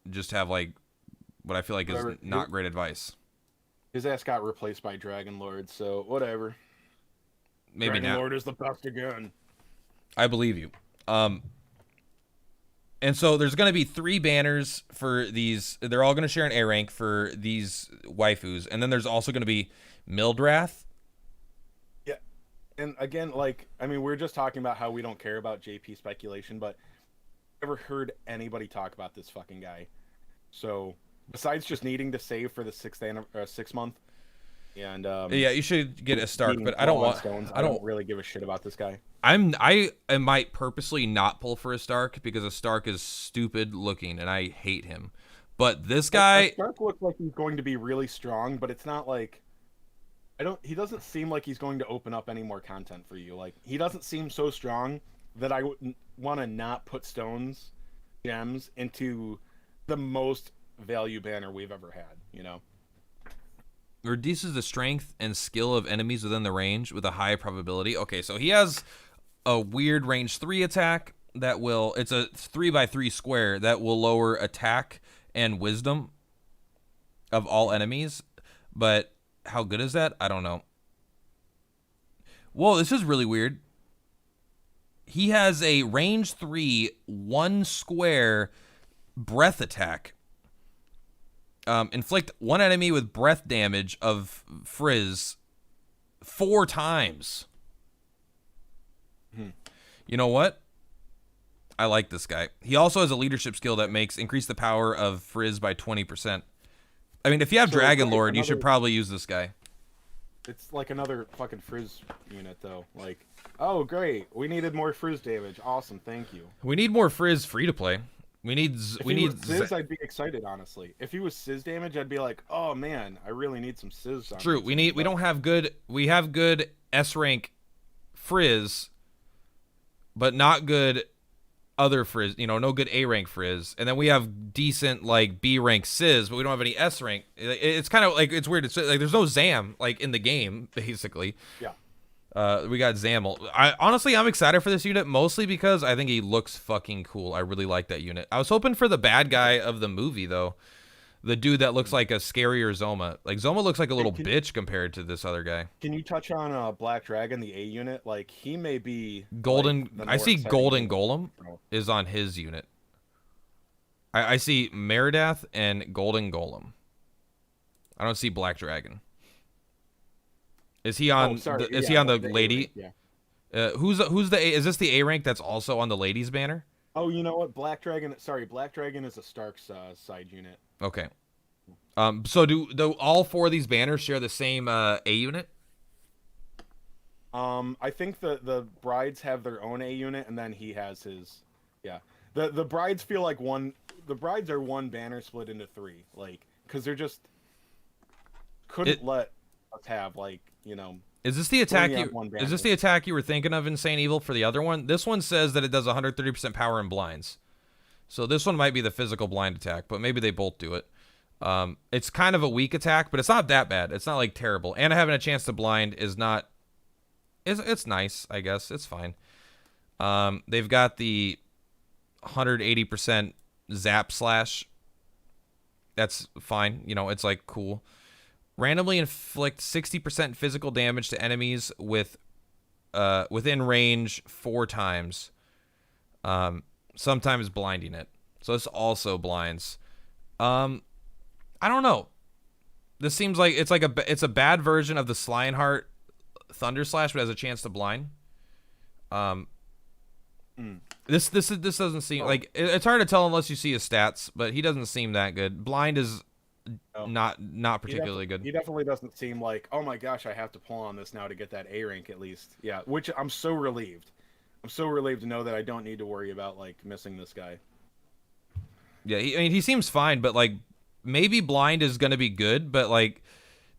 just have what I feel like is not great advice. His ass got replaced by Dragon Lord, so whatever. Maybe Dragon Lord is the best again. I believe you. And so there's going to be 3 banners for these. They're all going to share an A rank for these waifus. And then there's also going to be Mildrath. Yeah. And again, we're just talking about how we don't care about JP speculation, but I've never heard anybody talk about this fucking guy. So besides just needing to save for the 6th month, and yeah, you should get a Stark, but I don't really give a shit about this guy. I might purposely not pull for a Stark because a Stark is stupid looking and I hate him. But this guy, Stark looks like he's going to be really strong, but it's not like he doesn't seem like he's going to open up any more content for you. He doesn't seem so strong that I would want to not put gems into the most value banner we've ever had, you know. Reduces the strength and skill of enemies within the range with a high probability. Okay, so he has a weird range 3 attack that it's a 3x3 square that will lower attack and wisdom of all enemies. But how good is that? I don't know. Whoa, this is really weird. He has a range 3 1 square breath attack. Inflict 1 enemy with breath damage of frizz 4 times. You know what? I like this guy. He also has a leadership skill that increase the power of frizz by 20%. I mean, if you have Dragon Lord, you should probably use this guy. It's like another fucking frizz unit though. Like, oh great, we needed more frizz damage. Awesome, thank you. We need more frizz free to play. We need If we he was need Sizz, I'd be excited, honestly. If he was Sizz damage, I'd be like, oh man, I really need some Sizz on True. my We team, need we but- don't have good we have good S rank frizz, but not good other frizz, you know, no good A rank frizz. And then we have decent like B rank Sizz, but we don't have any S rank. It's kind of like it's weird. It's like there's no Zam like in the game basically. Yeah. We got Zamel. Honestly, I'm excited for this unit mostly because I think he looks fucking cool. I really like that unit. I was hoping for the bad guy of the movie though, the dude that looks like a scarier Zoma. Like Zoma looks like a little bitch compared to this other guy. Can you touch on Black Dragon, the A unit? Like he may be Golden. like, the I more see exciting Golden unit. Golem is on his unit. I see Meridath and Golden Golem. I don't see Black Dragon. Is he on? Sorry. Is yeah, he on the A lady? rank, yeah. Who's the A? Is this the A rank that's also on the ladies banner? Oh, you know what? Black Dragon. Sorry, Black Dragon is a Stark's side unit. Okay. So do all four of these banners share the same A unit? I think the brides have their own A unit, and then he has his. Yeah. The brides feel like one. The brides are one banner split into three, like because they're just couldn't let us have like Is this the attack only you? have one Is this bandit. the attack you were thinking of, Insane Evil, for the other one? This one says that it does 130% power in blinds, so this one might be the physical blind attack, but maybe they both do it. It's kind of a weak attack, but it's not that bad. It's not like terrible. And having a chance to blind is not. It's nice, I guess. It's fine. They've got the 180% zap slash. That's fine. You know, it's like cool. Randomly inflict 60% physical damage to enemies within range 4 times. Sometimes blinding it. So this also blinds. I don't know. This seems like it's a bad version of the Slineheart Thunder Slash, but has a chance to blind. This doesn't seem like it's hard to tell unless you see his stats, but he doesn't seem that good. Blind is not particularly good. He definitely doesn't seem like, oh my gosh, I have to pull on this now to get that A rank at least. Yeah, which I'm so relieved. I'm so relieved to know that I don't need to worry about like missing this guy. Yeah, I mean he seems fine, but like maybe blind is gonna be good, but like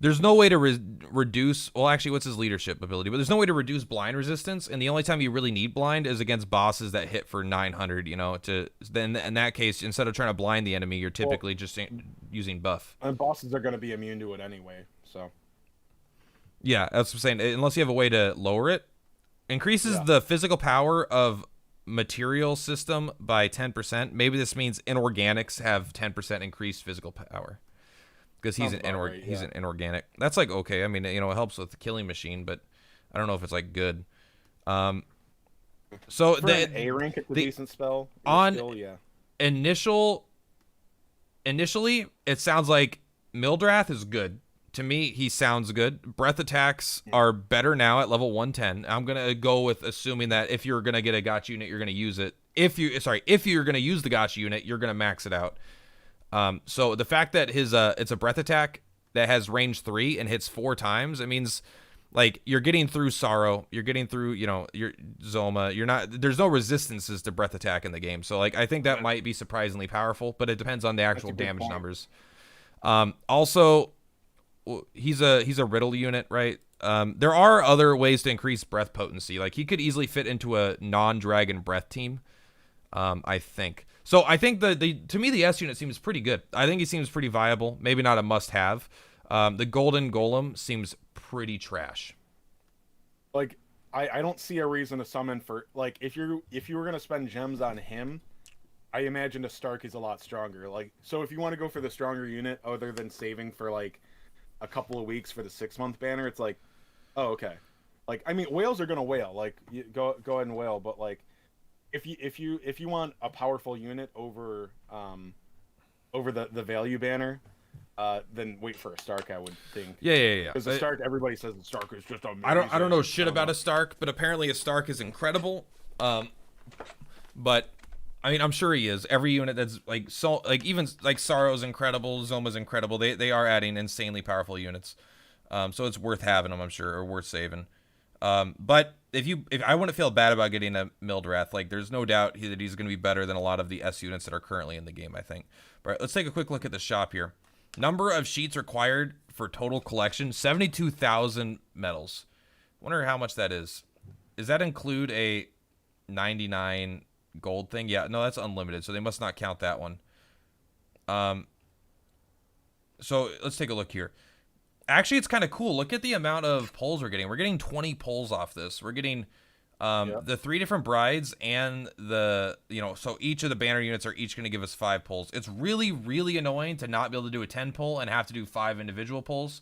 there's no way to reduce. Well, actually, what's his leadership ability? But there's no way to reduce blind resistance, and the only time you really need blind is against bosses that hit for 900. You know, to then in that case, instead of trying to blind the enemy, you're typically just using buff. And bosses are going to be immune to it anyway. So Yeah, that's what I'm saying. Unless you have a way to lower it, increases Yeah. the physical power of material system by 10%. Maybe this means inorganics have 10% increased physical power. Because he's he's an inorganic. That's like okay. I mean, you know, it helps with the killing machine, but I don't know if it's like good. So for an A rank, it's a decent spell. Initially, it sounds like Mildrath is good. To me, he sounds good. Breath attacks are better now at level 110. I'm gonna go with assuming that if you're gonna get a gotcha unit, you're gonna use it. If you're gonna use the gotcha unit, you're gonna max it out. So the fact that it's a breath attack that has range 3 and hits 4 times, it means like you're getting through Sorrow, you're getting through, you know, your Zoma, there's no resistances to breath attack in the game. So like I think that might be surprisingly powerful, but it depends on the actual damage numbers. Also he's a riddle unit, right? There are other ways to increase breath potency. Like he could easily fit into a non-dragon breath team. I think. So I think to me the S unit seems pretty good. I think he seems pretty viable. Maybe not a must-have. The Golden Golem seems pretty trash. Like I don't see a reason to summon for like if you were gonna spend gems on him, I imagine a Stark is a lot stronger. Like so if you want to go for the stronger unit other than saving for like a couple of weeks for the 6-month banner, it's like, oh okay. Like I mean whales are gonna whale. Like you go ahead and whale, but like if you want a powerful unit over the value banner, then wait for a Stark, I would think. Yeah. Because the Stark, everybody says the Stark is just amazing. I don't know shit about a Stark, but apparently a Stark is incredible. But I mean, I'm sure he is. Every unit that's even Sorrow's incredible, Zoma's incredible. They are adding insanely powerful units. So it's worth having them, I'm sure, or worth saving. But if I wouldn't feel bad about getting a Mildwrath, like there's no doubt that he's going to be better than a lot of the S units that are currently in the game, I think. All right, let's take a quick look at the shop here. Number of sheets required for total collection, 72,000 medals. Wonder how much that is. Does that include a 99 gold thing? Yeah, no, that's unlimited, so they must not count that one. So let's take a look here. Actually, it's kind of cool. Look at the amount of pulls we're getting. We're getting 20 pulls off this. We're getting the 3 different brides and the, so each of the banner units are each going to give us 5 pulls. It's really, really annoying to not be able to do a 10 pull and have to do 5 individual pulls,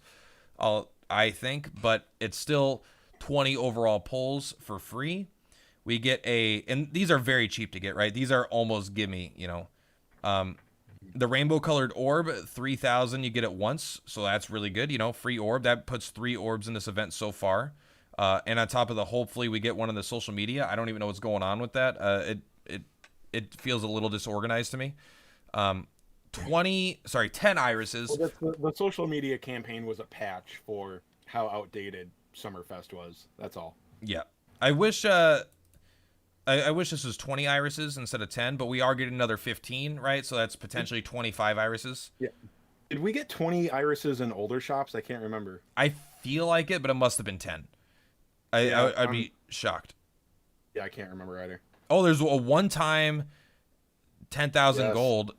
I think, but it's still 20 overall pulls for free. We get and these are very cheap to get, right? These are almost gimme, the rainbow colored orb, 3,000 you get it once, so that's really good. Free orb, that puts 3 orbs in this event so far. And on top of the, hopefully we get one on the social media. I don't even know what's going on with that. It feels a little disorganized to me. 10 irises. Well, the social media campaign was a patch for how outdated Summerfest was. That's all. Yeah, I wish I wish this was 20 irises instead of 10, but we are getting another 15, right? So that's potentially 25 irises. Yeah. Did we get 20 irises in older shops? I can't remember. I feel like it, but it must have been 10. I'd be shocked. Yeah, I can't remember either. Oh, there's a one-time 10,000 gold.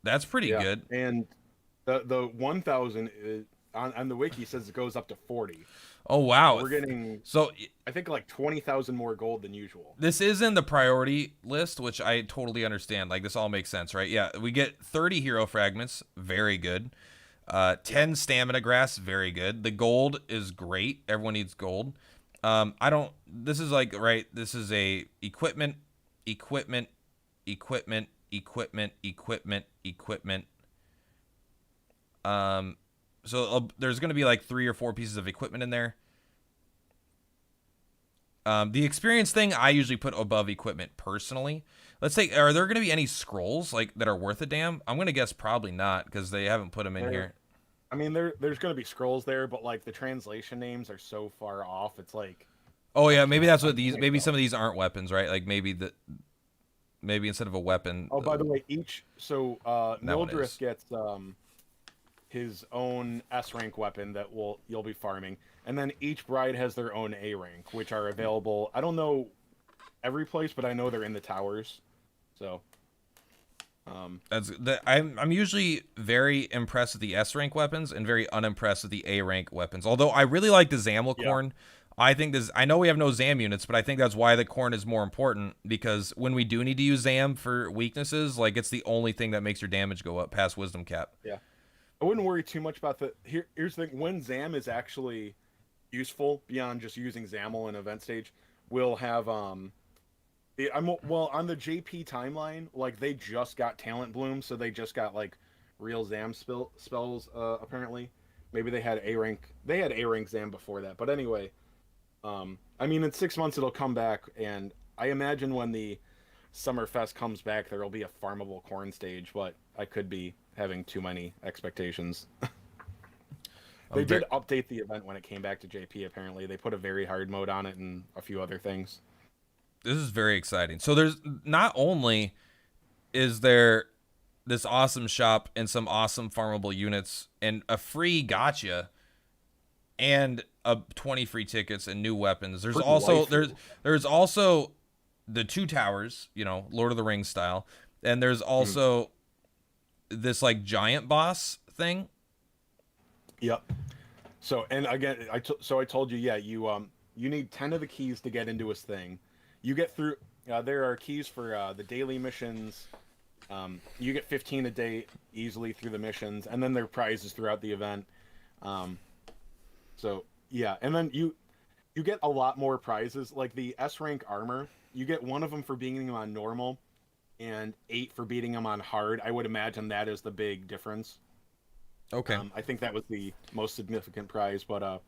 That's pretty good. And the 1,000 on the wiki says it goes up to 40. Oh, wow. We're getting, I think, like 20,000 more gold than usual. This is in the priority list, which I totally understand. Like, this all makes sense, right? Yeah, we get 30 hero fragments. Very good. 10 stamina grass. Very good. The gold is great. Everyone needs gold. This is like, right, this is a equipment. So there's going to be like 3 or 4 pieces of equipment in there. The experience thing I usually put above equipment personally. Let's say, are there going to be any scrolls like that are worth a damn? I'm going to guess probably not because they haven't put them in here. I mean, there's going to be scrolls there, but like the translation names are so far off. It's like, oh yeah, maybe that's what these. Maybe some of these aren't weapons, right? Like maybe instead of a weapon. Oh, by the way, Mildred gets his own S rank weapon that you'll be farming, and then each bride has their own A rank, which are available. I don't know every place, but I know they're in the towers. So, I'm usually very impressed with the S rank weapons and very unimpressed with the A rank weapons. Although I really like the Zamlacorn. Yeah. I think I know we have no Zam units, but I think that's why the corn is more important, because when we do need to use Zam for weaknesses, like it's the only thing that makes your damage go up past wisdom cap. Yeah. I wouldn't worry too much about here's the thing. When Zam is actually useful beyond just using Zamel in event stage, we'll have on the JP timeline, like they just got talent bloom, so they just got like real Zam spells apparently. Maybe they had A rank Zam before that, but anyway, I mean in 6 months it'll come back, and I imagine when the Summerfest comes back there'll be a farmable corn stage, but I could be having too many expectations. They did update the event when it came back to JP, apparently. They put a very hard mode on it and a few other things. This is very exciting. So there's not only is there this awesome shop and some awesome farmable units and a free gotcha and 20 free tickets and new weapons. There's there's also the 2 towers, Lord of the Rings style. And there's also this like giant boss thing. Yep. So, and again, I told you, yeah, you need 10 of the keys to get into his thing. You get through. There are keys for the daily missions. You get 15 a day easily through the missions, and then there are prizes throughout the event. So yeah, and then you get a lot more prizes, like the S rank armor. You get 1 of them for beating him on normal, and 8 for beating him on hard. I would imagine that is the big difference. Okay. I think that was the most significant prize, but and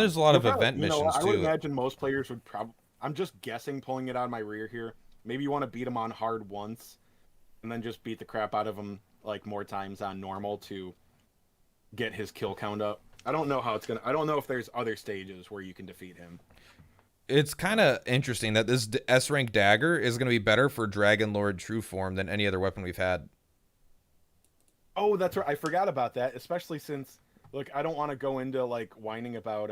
there's a lot of event missions I too. would imagine most players would probably. I'm just guessing, pulling it out of my rear here. Maybe you want to beat him on hard once, and then just beat the crap out of him like more times on normal to get his kill count up. I don't know how it's gonna. I don't know if there's other stages where you can defeat him. It's kind of interesting that this S rank dagger is going to be better for Dragon Lord True Form than any other weapon we've had. Oh, that's right. I forgot about that. Especially since, look, I don't want to go into like whining about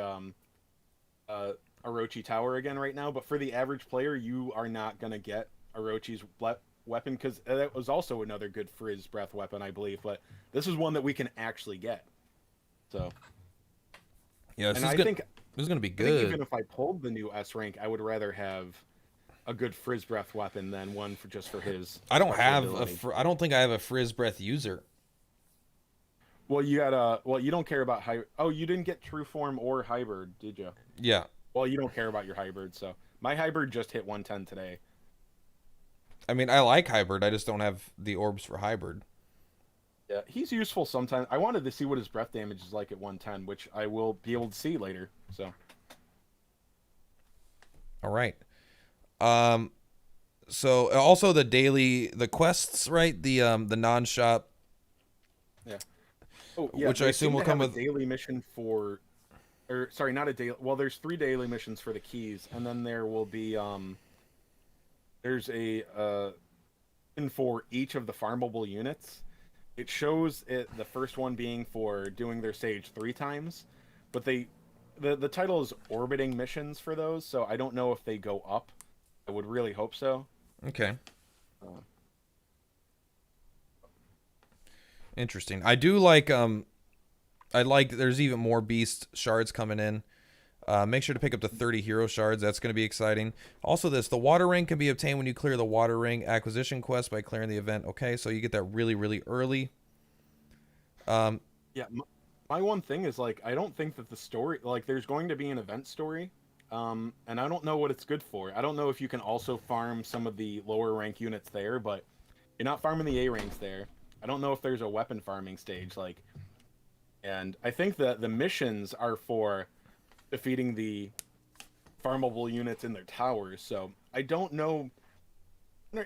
Orochi Tower again right now. But for the average player, you are not gonna get Orochi's weapon because that was also another good Frizz breath weapon, I believe. But this is one that we can actually get. So. Yeah, And I think this is going to be I think good. even if I pulled the new S rank, I would rather have a good Frizz breath weapon than one for just for his. I don't special have ability. I don't think I have a Frizz breath user. Well, you got well, you don't care about hybrid. Oh, you didn't get True Form or Hybrid, did you? Yeah. Well, you don't care about your Hybrid, so my Hybrid just hit 110 today. I mean, I like hybrid. I just don't have the orbs for hybrid. Yeah, he's useful sometimes. I wanted to see what his breath damage is like at 110, which I will be able to see later. So. All right. So also the quests, right? The non-shop, Yeah. Oh, yeah. which I they assume seem will to come have with. a daily mission for, or sorry, not a daily. Well, there's 3 daily missions for the keys, and then there will be there's a mission for each of the farmable units. It shows it the first one being for doing their stage 3 times, but the title is orbiting missions for those, so I don't know if they go up. I would really hope so. Okay. Uh, Interesting. I do like I like there's even more beast shards coming in. Make sure to pick up the 30 hero shards. That's going to be exciting. Also, the water ring can be obtained when you clear the water ring acquisition quest by clearing the event. Okay, so you get that really, really early. Yeah, my one thing is like I don't think that the story like there's going to be an event story, and I don't know what it's good for. I don't know if you can also farm some of the lower rank units there, but you're not farming the A ranks there. I don't know if there's a weapon farming stage like, and I think that the missions are for defeating the farmable units in their towers. So I don't know.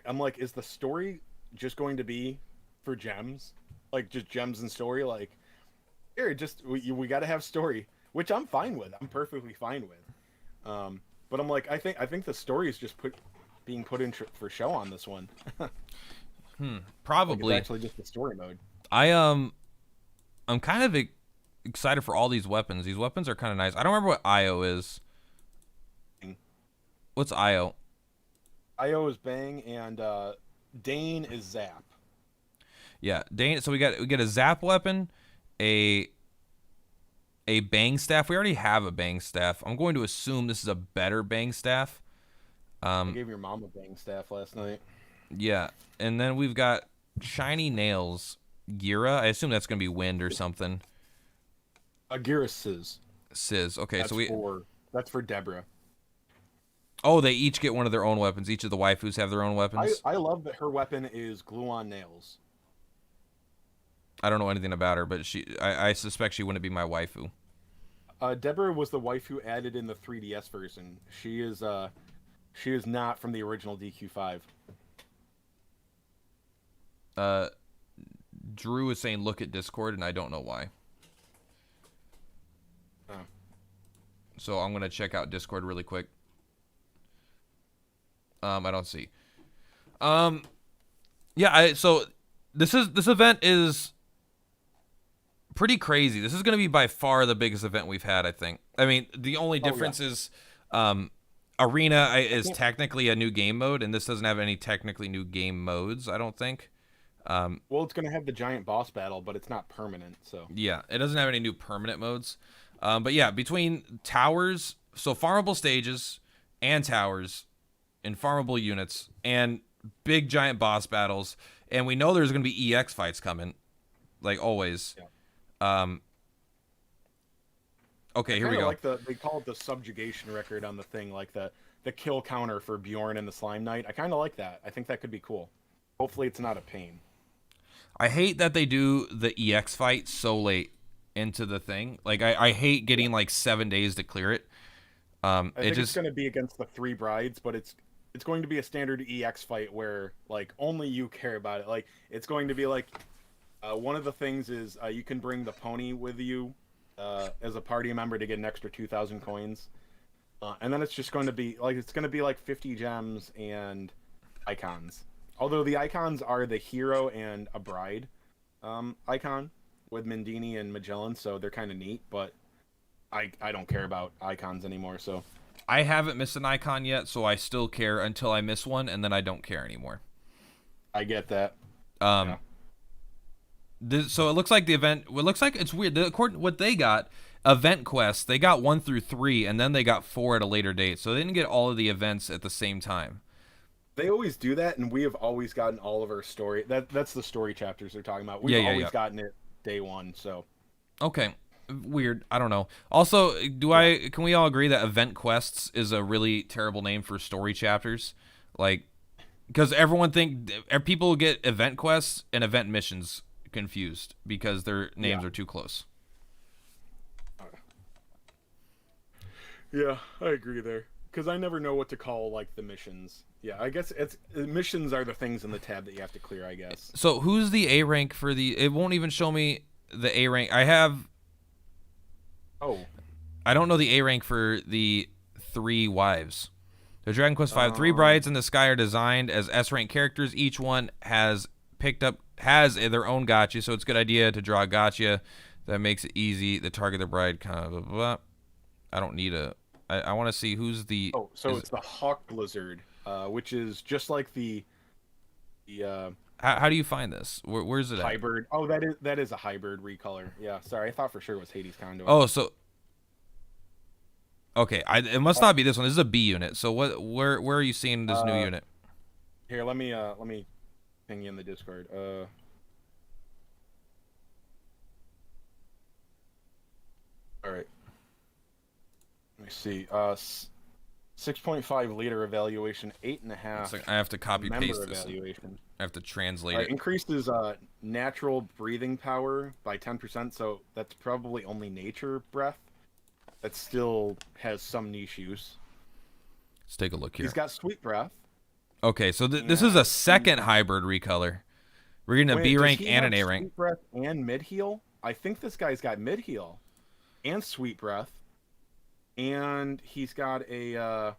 I'm like, is the story just going to be for gems, like just gems and story, like? Here, just we got to have story, which I'm fine with. I'm perfectly fine with. But I'm like, I think the story is just being put in for show on this one. Like Probably. it's actually just the story mode. I'm kind of excited for all these weapons. These weapons are kind of nice. I don't remember what IO is. What's IO? Io is bang and Dane is zap. Yeah, Dane. So we get a zap weapon, a bang staff. We already have a bang staff. I'm going to assume this is a better bang staff. I gave your mom a bang staff last night. Yeah, and then we've got shiny nails. Gira. I assume that's gonna be wind or something. Agira Sizz. Sizz. Okay, That's so we. that's for Deborah. Oh, they each get one of their own weapons. Each of the waifus have their own weapons. I love that her weapon is glue-on nails. I don't know anything about her, but I suspect she wouldn't be my waifu. Deborah was the waifu added in the 3DS version. She is not from the original DQ5. Drew is saying look at Discord, and I don't know why. Oh. So I'm gonna check out Discord really quick. I don't see. Yeah. So this event is pretty crazy. This is gonna be by far the biggest event we've had. I think. I mean, the only difference is, Arena is technically a new game mode, and this doesn't have any technically new game modes. I don't think. Well, it's gonna have the giant boss battle, but it's not permanent. So yeah, it doesn't have any new permanent modes. But yeah, between towers, so farmable stages and towers, and farmable units, and big giant boss battles, and we know there's gonna be EX fights coming, like always. Yeah. Okay, here we go. Like they call it the subjugation record on the thing, like the kill counter for Bjorn and the Slime Knight. I kind of like that. I think that could be cool. Hopefully, it's not a pain. I hate that they do the EX fight so late into the thing. Like I hate getting like 7 days to clear it. I think it's going to be against the 3 brides, but it's going to be a standard EX fight where like only you care about it. Like it's going to be like one of the things is you can bring the pony with you as a party member to get an extra 2,000 coins. And then it's just going to be like 50 gems and icons. Although the icons are the hero and a bride icon with Mindini and Magellan, so they're kind of neat. But I don't care about icons anymore. So I haven't missed an icon yet, so I still care until I miss one, and then I don't care anymore. I get that. Yeah. So it looks like the event. It looks like it's weird. According to what they got, event quests, they got 1 through 3, and then they got 4 at a later date. So they didn't get all of the events at the same time. They always do that, and we have always gotten all of our story. That's the story chapters they're talking about. We've always gotten it day 1. So okay, weird. I don't know. Also, can we all agree that event quests is a really terrible name for story chapters? Like, because people get event quests and event missions confused because their names are too close. Yeah, I agree there. Because I never know what to call like the missions. Yeah, I guess missions are the things in the tab that you have to clear, I guess. So who's the A rank for the? It won't even show me the A rank. I don't know the A rank for the 3 wives. The Dragon Quest V 3 brides in the sky are designed as S rank characters. Each one has their own gotcha, so it's a good idea to draw a gotcha that makes it easy to target the bride. Kind of blah, blah, blah. I don't need I want to see who's the. Oh, so it's the Hawk Blizzard, which is just like the. How do you find this? Where's it hybrid? At? Oh, that is a hybrid recolor. Yeah, sorry, I thought for sure it was Hades Condor. Oh, so. Okay, it must not be this one. This is a B unit. So where are you seeing this new unit? Here, let me ping you in the Discord. All right. Let me see. 6.5 liter evaluation, 8.5. Like I have to copy paste this. Evaluation. I have to translate it. Increases natural breathing power by 10%, so that's probably only nature breath. That still has some niche use. Let's take a look here. He's got sweet breath. Okay, so this is a second hybrid recolor. We're getting a B rank and an A rank. Sweet breath and mid heal. I think this guy's got mid heal and sweet breath, and he's got a.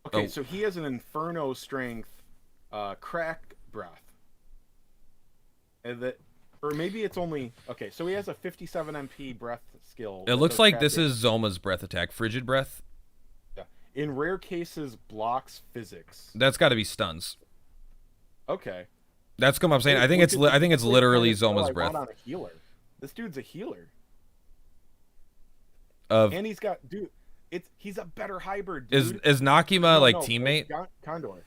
Okay, so he has an Inferno strength, crack breath. And that, or maybe it's only okay. So he has a 57 MP breath skill. It looks like this is Zoma's breath attack, frigid breath. Yeah. In rare cases, blocks physics. That's got to be stuns. Okay. That's what I'm saying. I think it's literally Zoma's breath. On a healer. This dude's a healer. And he's got he's a better hybrid. Dude. Is Nakima teammate? Condor.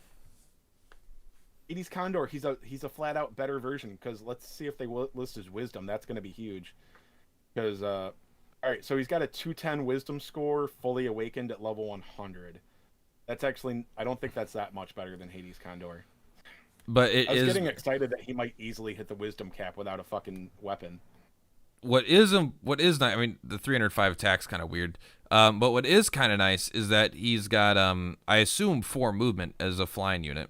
Hades Condor. He's a flat out better version. Because let's see if they list his wisdom. That's going to be huge. Because all right, so he's got a 210 wisdom score, fully awakened at level 100. That's actually, I don't think that's that much better than Hades Condor. But I was getting excited that he might easily hit the wisdom cap without a fucking weapon. What is nice? I mean, the 305 attack's kind of weird. But what is kind of nice is that he's got I assume 4 movement as a flying unit.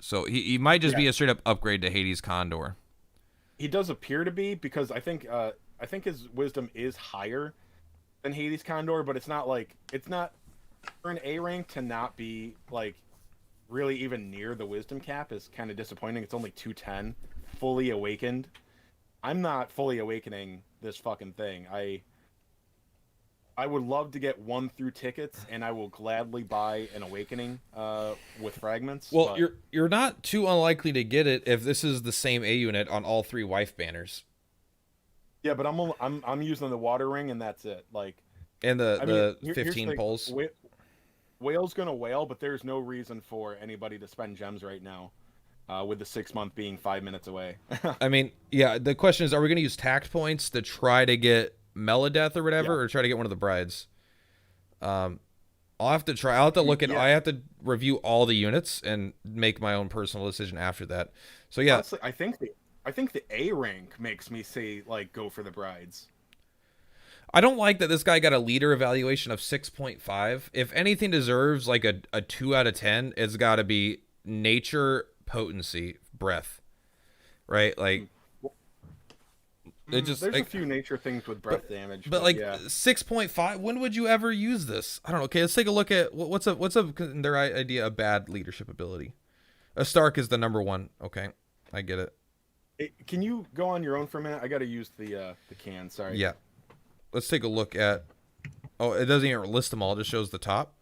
So he might just be a straight up upgrade to Hades Condor. He does appear to be, because I think his wisdom is higher than Hades Condor, but it's not for an A rank to not be like really even near the wisdom cap is kind of disappointing. It's only 210 fully awakened. I'm not fully awakening this fucking thing. I would love to get 1 through tickets, and I will gladly buy an awakening with fragments. Well, you're not too unlikely to get it if this is the same A unit on all 3 wife banners. Yeah, but I'm using the water ring, and that's it. Like, and the 15 poles. Whale's gonna whale, but there's no reason for anybody to spend gems right now, with the 6 month being 5 minutes away. I mean, yeah. The question is, are we gonna use tact points to try to get Meladeth or whatever, or try to get one of the brides? I'll have to try. I'll have to look at. I have to review all the units and make my own personal decision after that. So yeah, honestly, I think the A rank makes me say like go for the brides. I don't like that this guy got a leader evaluation of 6.5. If anything deserves like a 2 out of 10, it's got to be nature, potency, breath, right? Like It just There's a like, few nature things with breath damage, but like yeah. 6.5. When would you ever use this? I don't know. Okay, let's take a look at what's their idea of bad leadership ability. A Stark is the number one. Okay, I get it. Can you go on your own for a minute? I got to use the can. Sorry. Yeah. Let's take a look at. Oh, it doesn't even list them all. It just shows the top.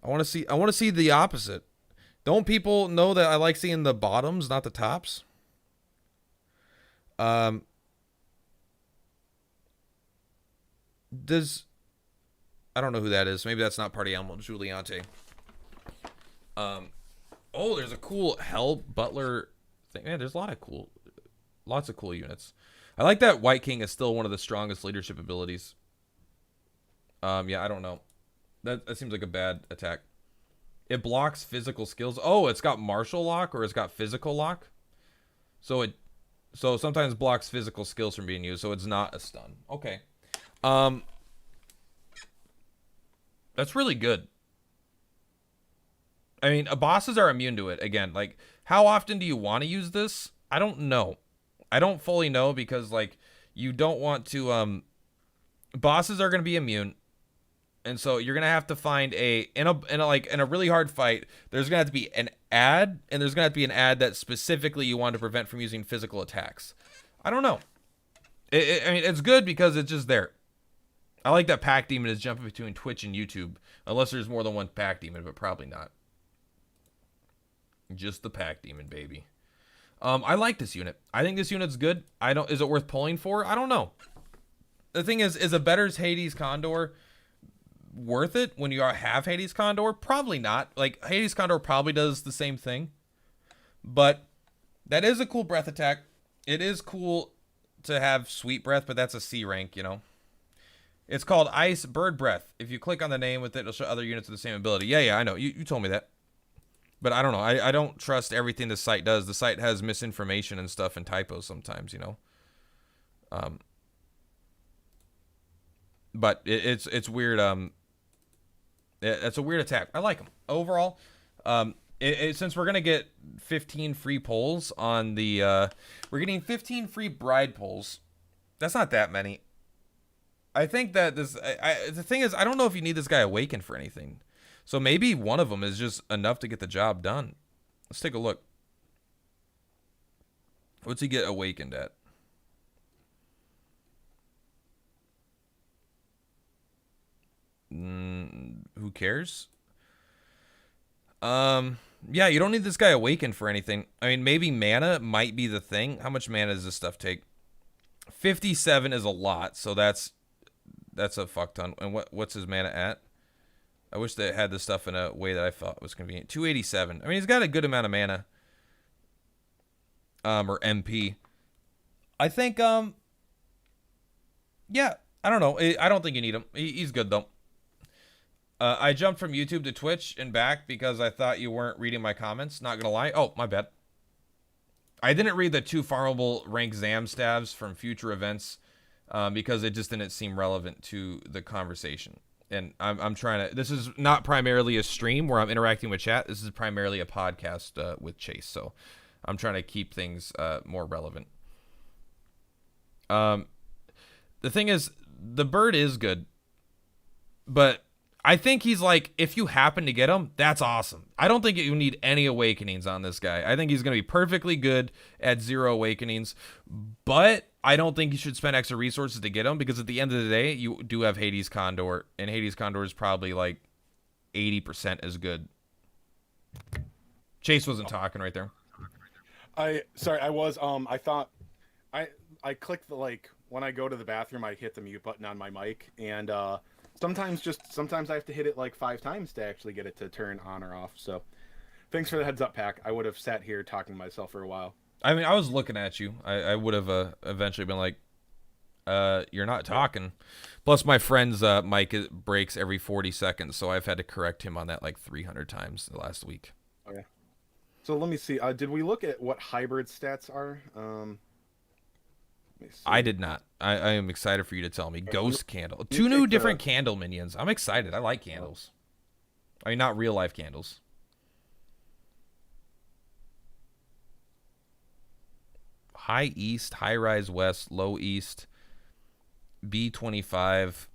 I want to see. I want to see the opposite. Don't people know that I like seeing the bottoms, not the tops? Does I don't know who that is. Maybe that's not Party Animal Giuliante. Oh, there's a cool Hell Butler thing. Man, there's lots of cool units. I like that White King is still one of the strongest leadership abilities. Yeah, I don't know. That seems like a bad attack. It blocks physical skills. Oh, it's got martial lock or it's got physical lock. So sometimes blocks physical skills from being used. So it's not a stun. Okay. That's really good. I mean, bosses are immune to it. Again, like, how often do you want to use this? I don't know. I don't fully know because, like, you don't want to, bosses are going to be immune. And so you're going to have to find in a really hard fight, there's going to have to be an ad, and there's going to have to be an ad that specifically you want to prevent from using physical attacks. I don't know. I mean, it's good because it's just there. I like that Pack Demon is jumping between Twitch and YouTube. Unless there's more than one Pack Demon, but probably not. Just the Pack Demon, baby. I like this unit. I think this unit's good. Is it worth pulling for? I don't know. The thing is a Better's Hades Condor worth it when you have Hades Condor? Probably not. Like, Hades Condor probably does the same thing. But that is a cool breath attack. It is cool to have Sweet Breath, but that's a C rank, you know. It's called Ice Bird Breath. If you click on the name with it, it'll show other units with the same ability. Yeah, I know. You told me that. But I don't know. I don't trust everything the site does. The site has misinformation and stuff and typos sometimes, you know. But it's weird. It's a weird attack. I like them overall. Since we're gonna get 15 free polls on the, we're getting 15 free bride polls. That's not that many. I think that the thing is, I don't know if you need this guy awakened for anything. So maybe one of them is just enough to get the job done. Let's take a look. What's he get awakened at? Who cares? Yeah, you don't need this guy awakened for anything. I mean, maybe mana might be the thing. How much mana does this stuff take? 57 is a lot, so that's a fuck ton. And what's his mana at? I wish they had this stuff in a way that I thought was convenient. 287. I mean, he's got a good amount of mana. Or MP. I think, yeah, I don't know. I don't think you need him. He's good, though. I jumped from YouTube to Twitch and back because I thought you weren't reading my comments. Not gonna lie. Oh, my bad. I didn't read the 2 farmable rank Zam stabs from future events because it just didn't seem relevant to the conversation. And I'm trying to... This is not primarily a stream where I'm interacting with chat. This is primarily a podcast with Chase. So I'm trying to keep things more relevant. The thing is, the bird is good. But I think he's like, if you happen to get him, that's awesome. I don't think you need any awakenings on this guy. I think he's going to be perfectly good at 0 awakenings. But I don't think you should spend extra resources to get him because at the end of the day, you do have Hades Condor. And Hades Condor is probably like 80% as good. Chase wasn't talking right there. Sorry, I was, I thought, I clicked the, like, when I go to the bathroom, I hit the mute button on my mic, and, sometimes I have to hit it like 5 times to actually get it to turn on or off. So thanks for the heads up, Pack. I would have sat here talking to myself for a while. I mean, I was looking at you. I would have eventually been like, you're not talking. Plus, my friend's mic breaks every 40 seconds, so I've had to correct him on that like 300 times the last week. Okay. So let me see. Did we look at what hybrid stats are? I did not. I am excited for you to tell me. Ghost candle. 2 new different candle minions. I'm excited. I like candles. I mean, not real life candles. high east, high rise west, low east, B25.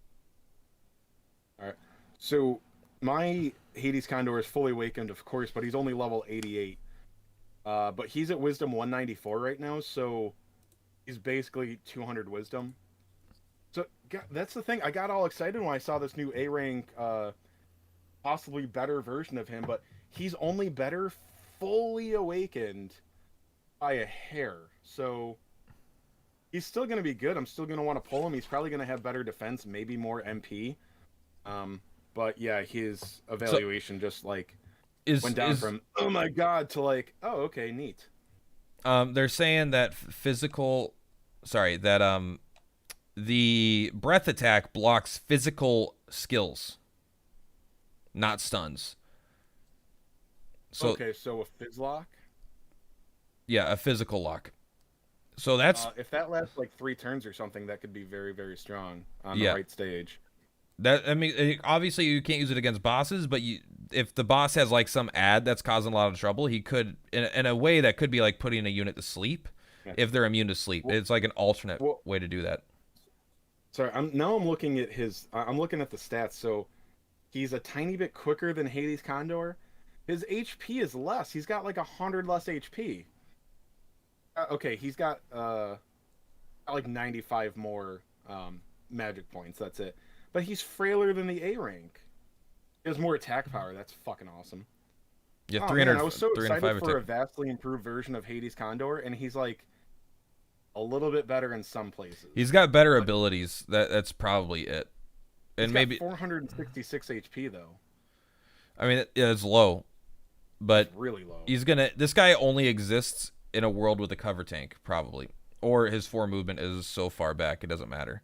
All right. So my Hades Condor is fully awakened, of course, but he's only level 88. But he's at Wisdom 194 right now, so he's basically 200 Wisdom. So that's the thing. I got all excited when I saw this new A rank, possibly better version of him, but he's only better fully awakened by a hair. So he's still going to be good. I'm still going to want to pull him. He's probably going to have better defense, maybe more MP. But yeah, his evaluation just like went down from oh my god to like oh okay neat. They're saying that the breath attack blocks physical skills, not stuns. So okay, so a fizz lock. Yeah, a physical lock. So that's if that lasts like 3 turns or something, that could be very very strong on the right stage. That I mean, obviously you can't use it against bosses, but if the boss has like some ad that's causing a lot of trouble, he could in a way that could be like putting a unit to sleep if they're immune to sleep. It's like an alternate way to do that. Sorry, I'm looking at I'm looking at the stats. So he's a tiny bit quicker than Hades Condor. His HP is less. He's got like 100 less HP. Okay, he's got like 95 more magic points. That's it. But he's frailer than the A rank. He has more attack power. That's fucking awesome. Yeah, 300. Man, I was so excited for a vastly improved version of Hades Condor, and he's like a little bit better in some places. He's got better abilities. That's probably it. And maybe 466 HP though. I mean, it's low, but it's really low. This guy only exists in a world with a cover tank, probably, or his 4 movement is so far back it doesn't matter.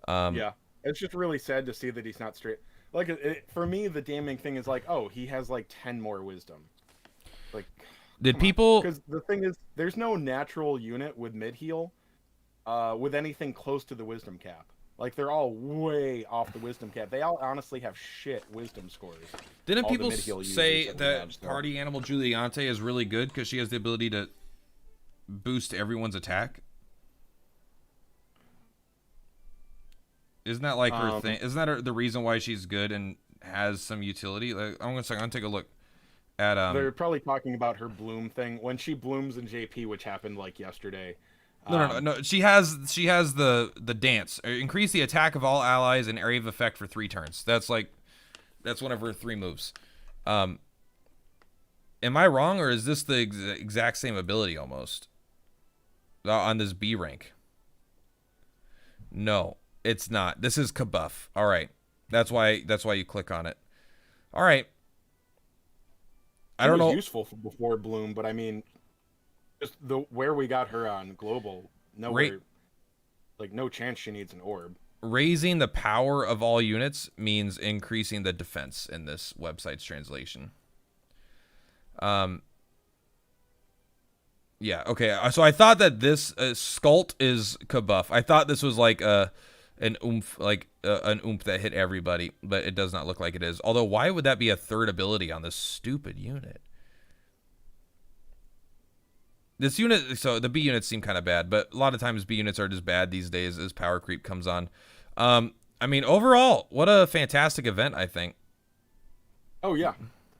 Yeah. It's just really sad to see that he's not straight. Like, for me, the damning thing is like, oh, he has like 10 more wisdom. Like, did people? Because the thing is, there's no natural unit with mid heal, with anything close to the wisdom cap. Like, they're all way off the wisdom cap. They all honestly have shit wisdom scores. Didn't people say that Party Animal Juliante is really good because she has the ability to boost everyone's attack? Isn't that like her thing? Isn't that the reason why she's good and has some utility? Like, I'm gonna take a look at They're probably talking about her bloom thing when she blooms in JP, which happened like yesterday. No. She has the dance. Increase the attack of all allies and area of effect for 3 turns. That's one of her 3 moves. Am I wrong, or is this the exact same ability almost on this B rank? No. It's not. This is Kabuff. All right. That's why you click on it. All right. I don't know. It was useful before Bloom, but I mean, just where we got her on global, nowhere, like no chance she needs an orb. Raising the power of all units means increasing the defense in this website's translation. Yeah. Okay. So I thought that this Sculpt is Kabuff. I thought this was like an oomph, like an oomph that hit everybody, but it does not look like it is. Although, why would that be a 3rd ability on this stupid unit? This unit, so the B units seem kind of bad, but a lot of times B units are just bad these days as power creep comes on. I mean, overall, what a fantastic event, I think. Oh, yeah.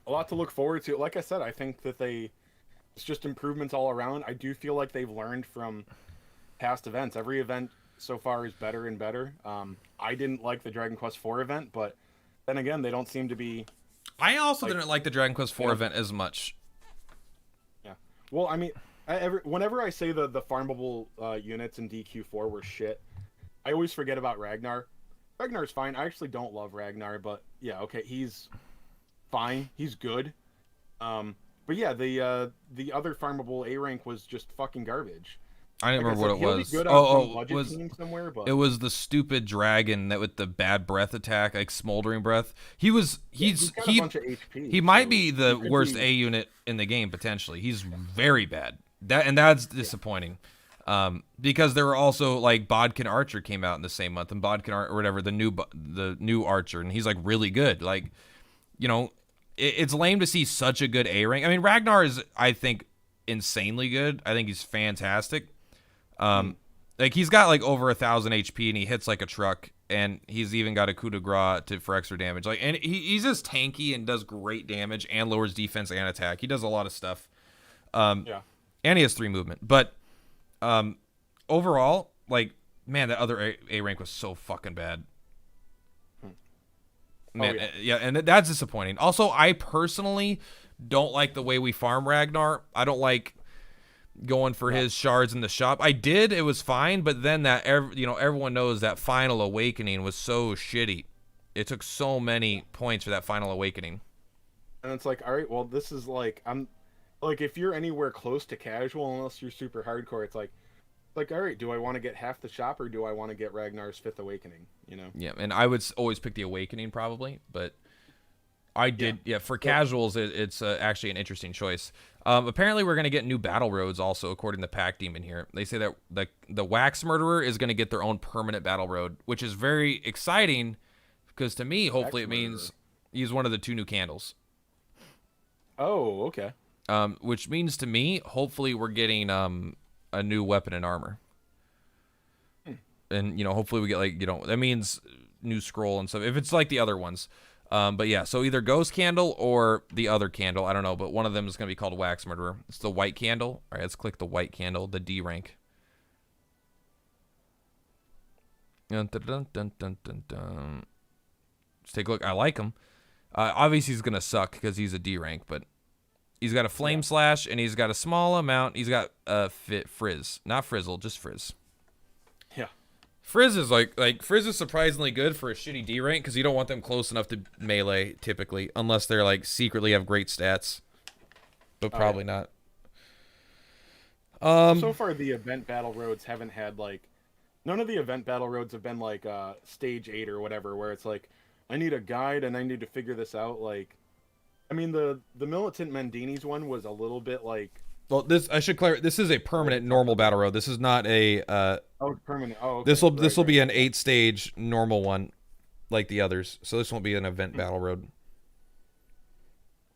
A lot to look forward to. Like I said, I think that it's just improvements all around. I do feel like they've learned from past events. Every event so far is better and better. I didn't like the Dragon Quest IV event, but then again, they don't seem to be... I also didn't like the Dragon Quest IV event as much. Yeah. Well, I mean, whenever I say the farmable units in DQ4 were shit, I always forget about Ragnar. Ragnar's fine. I actually don't love Ragnar, but yeah, okay, he's fine. He's good. But yeah, the other farmable A rank was just fucking garbage. I didn't remember what it was. It was the stupid dragon that with the bad breath attack, like smoldering breath. He might be the worst A unit in the game potentially. He's very bad. That's disappointing. Because there were also like Bodkin Archer came out in the same month, and Bodkin or whatever the new Archer, and he's like really good. Like, you know, it's lame to see such a good A rank. I mean, Ragnar is, I think, insanely good. I think he's fantastic. Like he's got like over 1,000 HP and he hits like a truck, and he's even got a coup de grace for extra damage. Like, and he's just tanky and does great damage and lowers defense and attack. He does a lot of stuff. Yeah. And he has 3 movement. But overall, like, man, the other A rank was so fucking bad. Man, yeah, and that's disappointing. Also, I personally don't like the way we farm Ragnar. I don't like going for his shards in the shop. I did, it was fine, but then everyone knows that final awakening was so shitty. It took so many points for that final awakening. And it's like, all right, well, this is like, I'm like, if you're anywhere close to casual, unless you're super hardcore, it's like, all right, do I want to get half the shop or do I want to get Ragnar's 5th awakening? You know? Yeah, and I would always pick the awakening probably, but I did. Yeah, for casuals, it's actually an interesting choice. Apparently, we're going to get new battle roads also, according to Pack Demon here. They say that the Wax Murderer is going to get their own permanent battle road, which is very exciting because to me, hopefully, it means he's one of the 2 new candles. Oh, okay. Which means to me, hopefully, we're getting a new weapon and armor. And, hopefully we get, like, that means new scroll and stuff. If it's like the other ones. But yeah, so either Ghost Candle or the other candle. I don't know, but one of them is going to be called Wax Murderer. It's the white candle. All right, let's click the white candle, the D rank. Dun, dun, dun, dun, dun, dun, dun. Let's take a look. I like him. Obviously, he's going to suck because he's a D rank, but he's got a Flame Slash, and he's got a small amount. He's got Frizz. Not Frizzle, just Frizz. Yeah. Frizz is like Frizz is surprisingly good for a shitty D rank because you don't want them close enough to melee typically, unless they're like secretly have great stats, but probably not. So far, the event battle roads haven't had like none of the event battle roads have been like stage 8 or whatever, where it's like I need a guide and I need to figure this out. Like, I mean the Militant Mendini's one was a little bit like. Well, I should clarify. This is a permanent normal battle road. This is not a. Permanent. Oh, okay. This will be an 8-stage normal one, like the others. So this won't be an event battle road,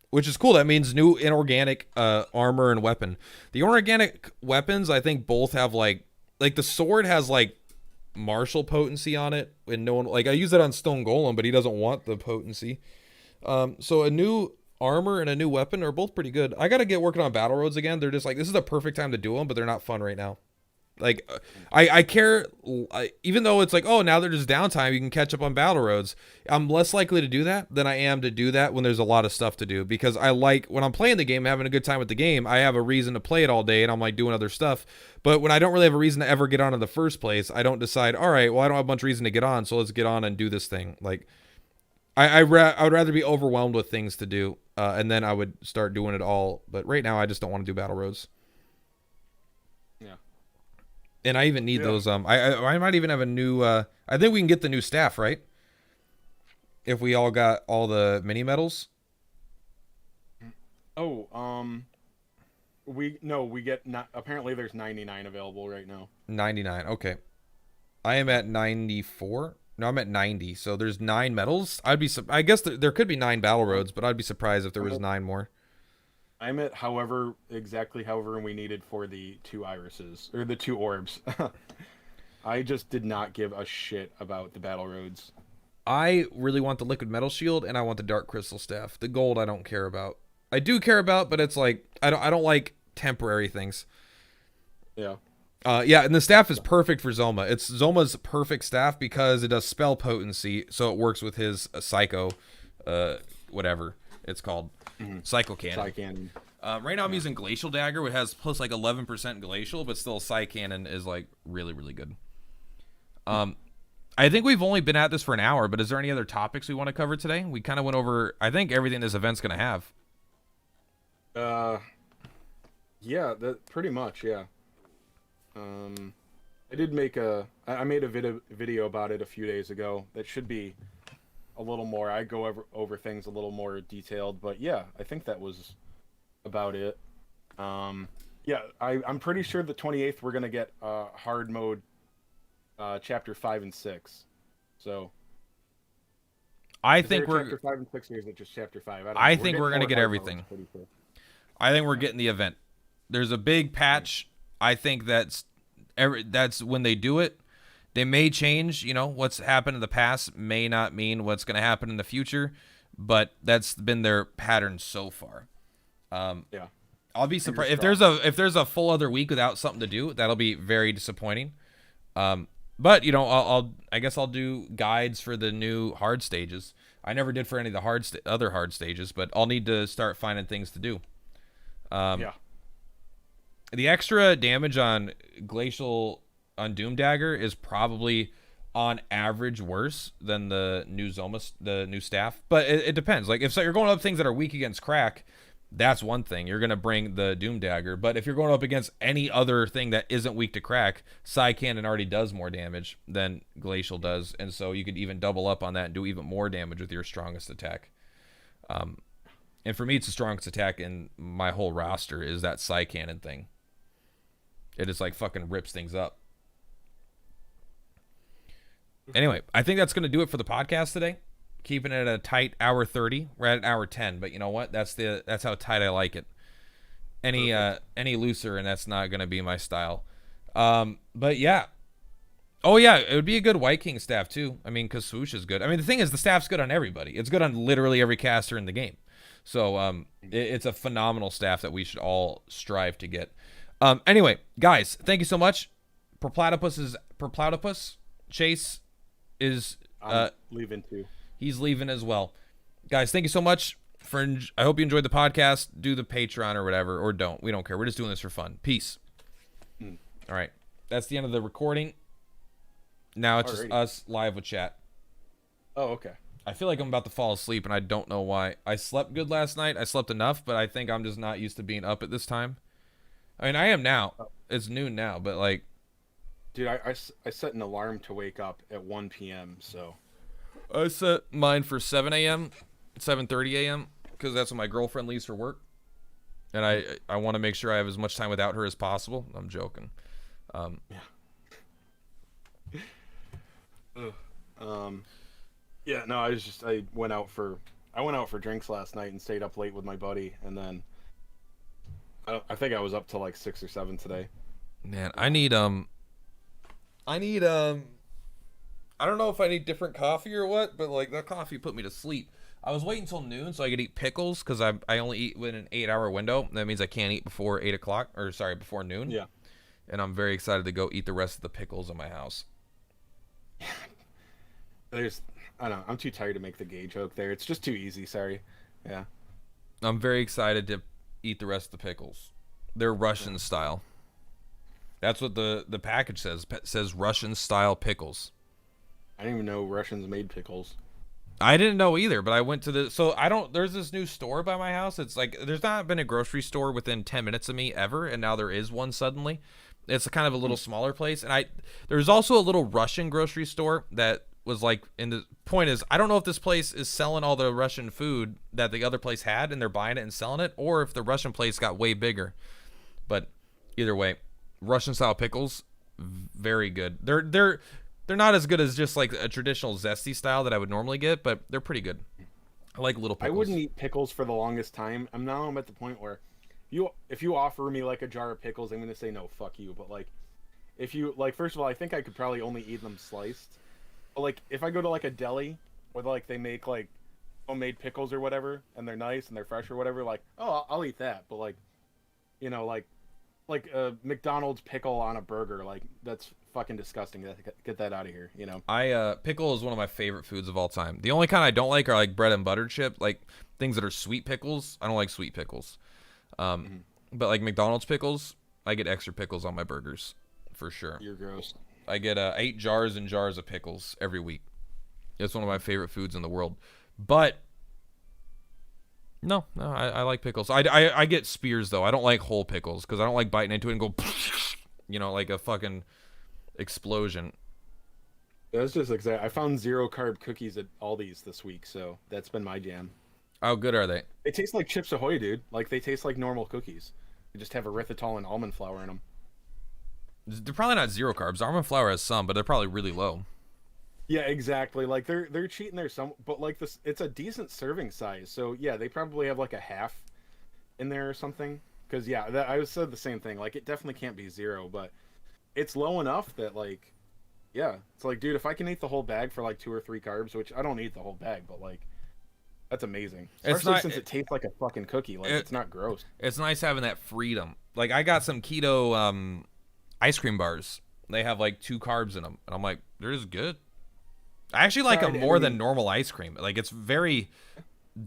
which is cool. That means new inorganic armor and weapon. The inorganic weapons, I think, both have like the sword has like martial potency on it, and no one like I use it on Stone Golem, but he doesn't want the potency. So a new armor and a new weapon are both pretty good. I gotta get working on battle roads again. They're just like, this is the perfect time to do them, but they're not fun right now. Like, I care, even though it's like, oh, now they're just downtime, you can catch up on battle roads. I'm less likely to do that than I am to do that when there's a lot of stuff to do, because I like, when I'm playing the game, having a good time with the game, I have a reason to play it all day, and I'm like doing other stuff. But when I don't really have a reason to ever get on in the first place, I don't decide, all right, well, I don't have much reason to get on, so let's get on and do this thing. Like, I would rather be overwhelmed with things to do, and then I would start doing it all. But right now, I just don't want to do battle roads. Yeah. And I even need those. I might even have a new. I think we can get the new staff, right? If we all got all the mini medals. Oh, we get not. Apparently, there's 99 available right now. 99. Okay. I am at 94. No, I'm at 90. So there's 9 medals. I guess there could be 9 battle roads, but I'd be surprised if there was 9 more. I'm at exactly however we needed for the 2 irises or the 2 orbs. I just did not give a shit about the battle roads. I really want the liquid metal shield and I want the dark crystal staff. The gold I don't care about. I do care about, but it's like I don't like temporary things. Yeah. Yeah, and the staff is perfect for Zoma. It's Zoma's perfect staff because it does spell potency, so it works with his psycho, whatever it's called, psycho cannon. Right now I'm using glacial dagger, which has plus like 11% glacial, but still psy cannon is like really really good. I think we've only been at this for an hour, but is there any other topics we want to cover today? We kind of went over, I think, everything this event's gonna have. Yeah, that pretty much, yeah. I did make I made a video about it a few days ago. That should be a little more. I go over things a little more detailed, but yeah, I think that was about it. Yeah, I'm pretty sure the 28th we're gonna get hard mode, chapter 5 and 6. So I think we're chapter 5 and 6, or is it just chapter 5? I think we're gonna get everything. I think we're getting the event. There's a big patch. I think that's That's when they do it. They may change, what's happened in the past may not mean what's going to happen in the future, but that's been their pattern so far. Yeah. I'll be surprised if there's a full other week without something to do. That'll be very disappointing. But I guess I'll do guides for the new hard stages. I never did for any of the other hard stages, but I'll need to start finding things to do. Yeah. The extra damage on Glacial on Doom Dagger is probably on average worse than the new the new staff, but it depends. Like if you're going up things that are weak against crack, that's one thing. You're gonna bring the Doom Dagger, but if you're going up against any other thing that isn't weak to crack, Psy Cannon already does more damage than Glacial does, and so you could even double up on that and do even more damage with your strongest attack. And for me, it's the strongest attack in my whole roster is that Psy Cannon thing. It just like fucking rips things up. Anyway, I think that's going to do it for the podcast today. Keeping it at a tight hour 30. We're at an hour 10, but you know what? That's how tight I like it. Any looser, and that's not going to be my style. But yeah. Oh yeah, it would be a good White King staff too. I mean, because swoosh is good. I mean, the thing is, the staff's good on everybody. It's good on literally every caster in the game. So it's a phenomenal staff that we should all strive to get. Anyway, guys, thank you so much. Perplatypus Chase is leaving too. He's leaving as well. Guys, thank you so much I hope you enjoyed the podcast. Do the Patreon or whatever, or don't. We don't care. We're just doing this for fun. Peace. All right. That's the end of the recording. Now it's just us live with chat. Oh, okay. I feel like I'm about to fall asleep, and I don't know why. I slept good last night. I slept enough, but I think I'm just not used to being up at this time. I mean, I am now. It's noon now, but like... Dude, I set an alarm to wake up at 1 p.m., so... I set mine for 7 a.m., 7:30 a.m., because that's when my girlfriend leaves for work. And I want to make sure I have as much time without her as possible. I'm joking. Yeah, no, I went out for drinks last night and stayed up late with my buddy, and then I think I was up till like 6 or 7 today. Man, I don't know if I need different coffee or what, but like that coffee put me to sleep. I was waiting until noon so I could eat pickles because I only eat within an 8-hour window. That means I can't eat before 8 o'clock, or sorry, before noon. Yeah. And I'm very excited to go eat the rest of the pickles in my house. I don't know. I'm too tired to make the gay joke there. It's just too easy. Sorry. Yeah. I'm very excited to eat the rest of the pickles. They're Russian style. That's what the package says. It says Russian style pickles. I didn't even know Russians made pickles. I didn't know either, but I went to there's this new store by my house. It's like, there's not been a grocery store within 10 minutes of me ever, and now there is one suddenly. It's a kind of a little smaller place. And there's also a little Russian grocery store that was like, and the point is, I don't know if this place is selling all the Russian food that the other place had and they're buying it and selling it, or if the Russian place got way bigger. But either way, Russian style pickles, very good. They're not as good as just like a traditional zesty style that I would normally get, but they're pretty good. I like little pickles. I wouldn't eat pickles for the longest time. I'm at the point where if you offer me like a jar of pickles, I'm gonna say no, fuck you. But like, if you like, first of all, I think I could probably only eat them sliced. But like, if I go to like a deli where like they make like homemade pickles or whatever, and they're nice and they're fresh or whatever, like, oh, I'll eat that. But like, like a McDonald's pickle on a burger, like that's fucking disgusting. Get that out of here, Pickle is one of my favorite foods of all time. The only kind I don't like are like bread and butter chips, like things that are sweet pickles. I don't like sweet pickles. But like McDonald's pickles, I get extra pickles on my burgers for sure. You're gross. I get 8 jars and jars of pickles every week. It's one of my favorite foods in the world. But no, I like pickles. I get spears though. I don't like whole pickles because I don't like biting into it and go, like a fucking explosion. That's just exact. I found 0 carb cookies at Aldi's this week, so that's been my jam. How good are they? They taste like Chips Ahoy, dude. Like they taste like normal cookies. They just have erythritol and almond flour in them. They're probably not 0 carbs. Almond flour has some, but they're probably really low. Yeah, exactly. Like they're cheating there some, but like this, it's a decent serving size. So yeah, they probably have like a half in there or something. Because yeah, I said the same thing. Like it definitely can't be 0, but it's low enough that like, yeah, it's like, dude, if I can eat the whole bag for like 2 or 3 carbs, which I don't eat the whole bag, but like, that's amazing. It's Especially not. since it tastes like a fucking cookie. Like, It, it's not gross. it's nice having that freedom. Like I got some keto ice cream bars. They have like 2 carbs in them, and I'm like, they're just good. I actually like them more than normal ice cream. Like it's very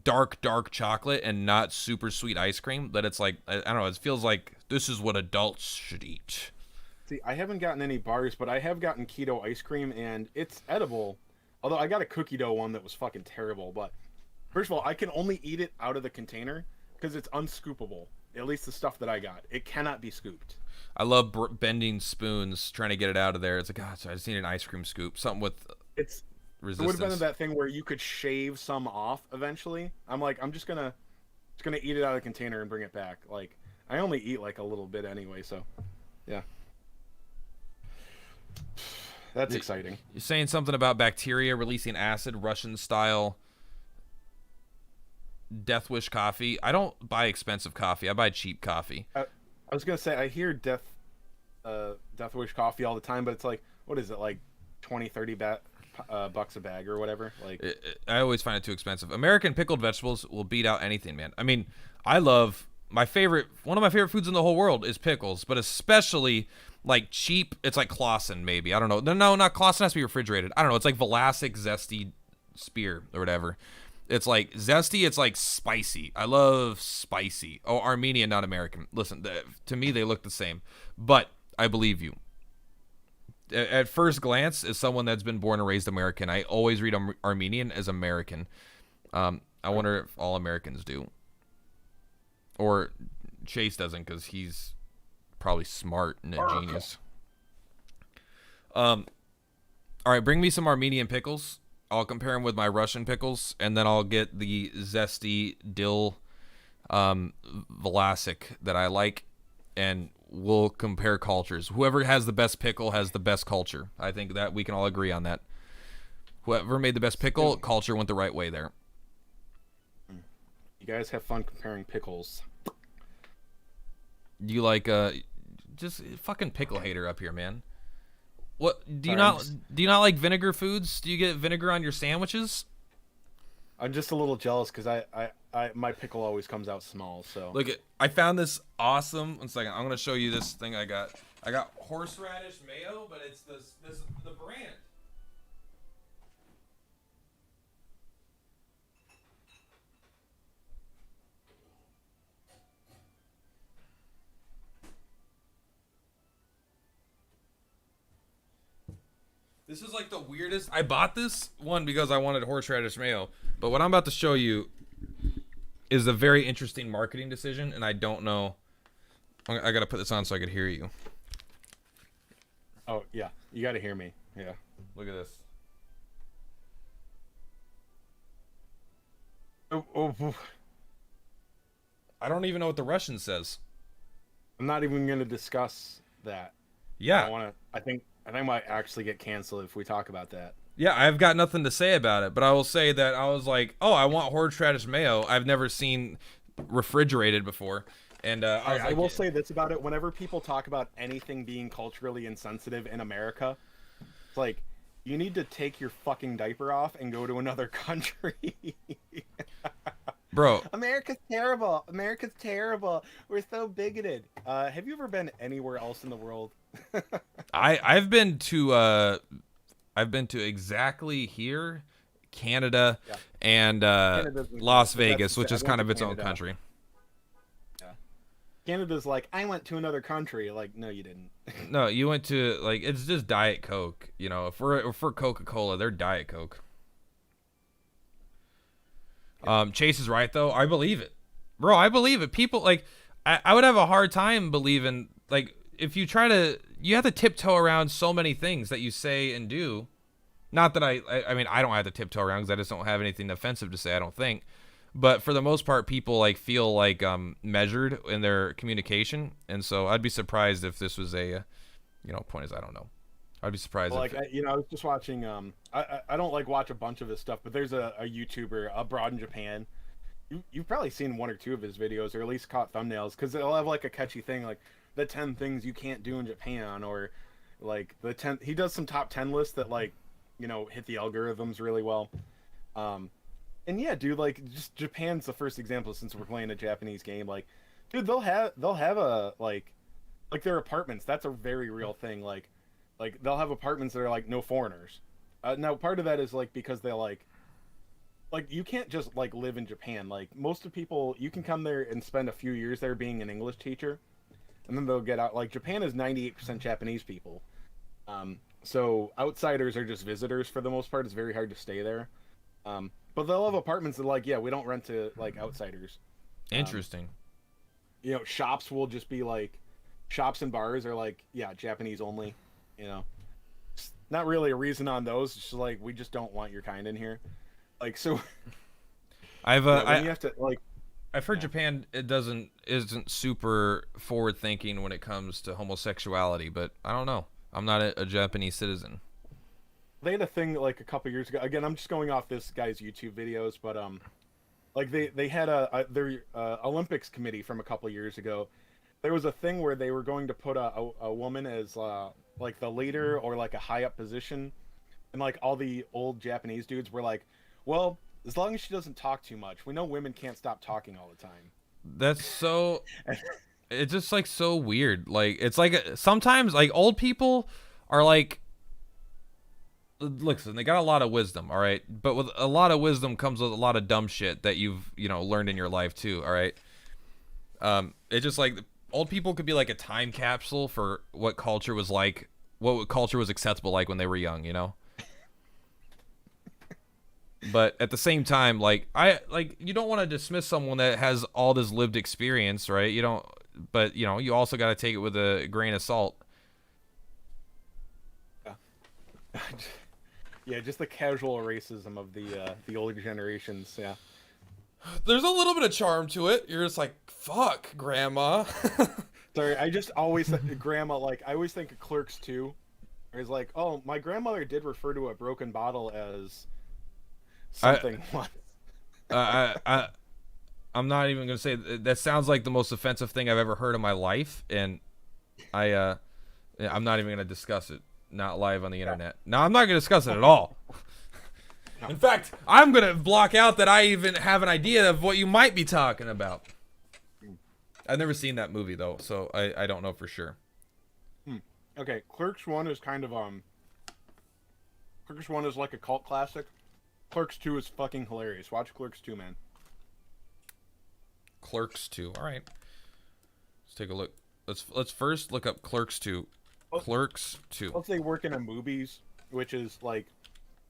dark chocolate and not super sweet ice cream. But it's like I don't know. It feels like this is what adults should eat. See, I haven't gotten any bars, but I have gotten keto ice cream, and it's edible. Although I got a cookie dough one that was fucking terrible. But first of all, I can only eat it out of the container because it's unscoopable. At least the stuff that I got, it cannot be scooped. I love bending spoons trying to get it out of there. It's like, God, I just need an ice cream scoop, something with It's resistance. It would have been that thing where you could shave some off eventually. I'm like, I'm just gonna eat it out of the container and bring it back. Like, I only eat like a little bit anyway, so yeah, that's exciting. You're saying something about bacteria releasing acid, Russian style Death Wish coffee. I don't buy expensive coffee. I buy cheap coffee. I was gonna say I hear Death Wish coffee all the time, but it's like, what is it, like 20-30 bucks a bag or whatever? Like, I always find it too expensive. American pickled vegetables will beat out anything, man. I mean, I love one of my favorite foods in the whole world is pickles, but especially like cheap. It's like Clausen, maybe. I don't know. No, not Clausen. Has to be refrigerated. I don't know. It's like Vlasic zesty spear or whatever. It's like zesty. It's like spicy. I love spicy. Oh, Armenian, not American. Listen, to me, they look the same, but I believe you. At first glance, as someone that's been born and raised American, I always read Armenian as American. I wonder if all Americans do. Or Chase doesn't because he's probably smart and a genius. All right, bring me some Armenian pickles. I'll compare them with my Russian pickles, and then I'll get the zesty dill Vlasic that I like, and we'll compare cultures. Whoever has the best pickle has the best culture. I think that we can all agree on that. Whoever made the best pickle, culture went the right way there. you guys have fun comparing pickles. You like just fucking pickle hater up here, man. What do you do you not like vinegar foods? Do you get vinegar on your sandwiches? I'm just a little jealous because I my pickle always comes out small. So Look at I found this awesome. One second, I'm gonna show you this thing I got. I got horseradish mayo, but it's the brand. This is like the weirdest. I bought this one because I wanted horseradish mayo, but what I'm about to show you is a very interesting marketing decision, and I don't know. I gotta put this on so I could hear you. oh yeah, you got to hear me. Yeah. Look at this. Oh, I don't even know what the Russian says. I'm not even gonna discuss that. Yeah. I think I might actually get canceled if we talk about that. Yeah, I've got nothing to say about it, but I will say that I was like, oh, I want horseradish mayo. I've never seen refrigerated before. And I will say this about it. Whenever people talk about anything being culturally insensitive in America, it's like, you need to take your fucking diaper off and go to another country. Bro, America's terrible. America's terrible. We're so bigoted. Have you ever been anywhere else in the world? I've been to exactly here, Canada, Yeah. and Las Vegas, which is kind of its own country. Yeah. Canada's like, I went to another country. Like, no, you didn't. No, you went to like it's just Diet Coke. You know, if we're Coca-Cola, they're Diet Coke. Chase is right though. I believe it, bro. I believe it. People like I would have a hard time believing like if you you have to tiptoe around so many things that you say and do. Not that I mean I don't have to tiptoe around because I just don't have anything offensive to say. I don't think, but for the most part, people like feel like measured in their communication, and so I'd be surprised if this was a, point is I don't know. I'd be surprised. Well, I was just watching. I don't like watch a bunch of his stuff, but there's a YouTuber abroad in Japan. You've probably seen one or two of his videos, or at least caught thumbnails, because they'll have like a catchy thing like the 10 things you can't do in Japan, or Like the 10, he does some top 10 lists that like, hit the algorithms really well. And yeah, dude, like just Japan's the first example since we're playing a Japanese game. Like, dude, they'll have a like their apartments. That's a very real thing. Like they'll have apartments that are like no foreigners. Now part of that is like because they like you can't just like live in Japan. Like most of people, you can come there and spend a few years there being an English teacher, and then they'll get out. Like Japan is 98% Japanese people, so outsiders are just visitors for the most part. It's very hard to stay there. But they'll have apartments that like, yeah, we don't rent to like outsiders. Interesting. Shops will just be like, shops and bars are like, yeah, Japanese only. It's not really a reason on those. It's just like we just don't want your kind in here. Like so, I've when you have to like. I've heard Japan isn't super forward thinking when it comes to homosexuality, but I don't know. I'm not a Japanese citizen. They had a thing like a couple years ago. Again, I'm just going off this guy's YouTube videos, but like they had their Olympics committee from a couple years ago. There was a thing where they were going to put a woman as like the leader or like a high up position, and like all the old Japanese dudes were like, well, as long as she doesn't talk too much, we know women can't stop talking all the time. That's so. It's just like so weird. Like it's like sometimes like old people are like. Listen, they got a lot of wisdom, all right? But with a lot of wisdom comes with a lot of dumb shit that you've, learned in your life too, all right? It's just like old people could be like a time capsule for what culture was like, what culture was acceptable like when they were young, But at the same time, you don't want to dismiss someone that has all this lived experience, right? You don't, but you also got to take it with a grain of salt. Yeah. Yeah, just the casual racism of the older generations. Yeah, there's a little bit of charm to it. You're just like, fuck, grandma. Sorry, I just always grandma. Like I always think of Clerks 2. It's like, oh, my grandmother did refer to a broken bottle as something once. I'm not even gonna say that. Sounds like the most offensive thing I've ever heard in my life, and I'm not even gonna discuss it. Not live on the internet. No, I'm not going to discuss it at all. No. In fact, I'm going to block out that I even have an idea of what you might be talking about. I've never seen that movie, though, so I don't know for sure. Okay, Clerks 1 is kind of, Clerks 1 is like a cult classic. Clerks 2 is fucking hilarious. Watch Clerks 2, man. Clerks 2. All right. Let's take a look. Let's first look up Clerks 2. Clerks 2. Let's say work in a movies, which is like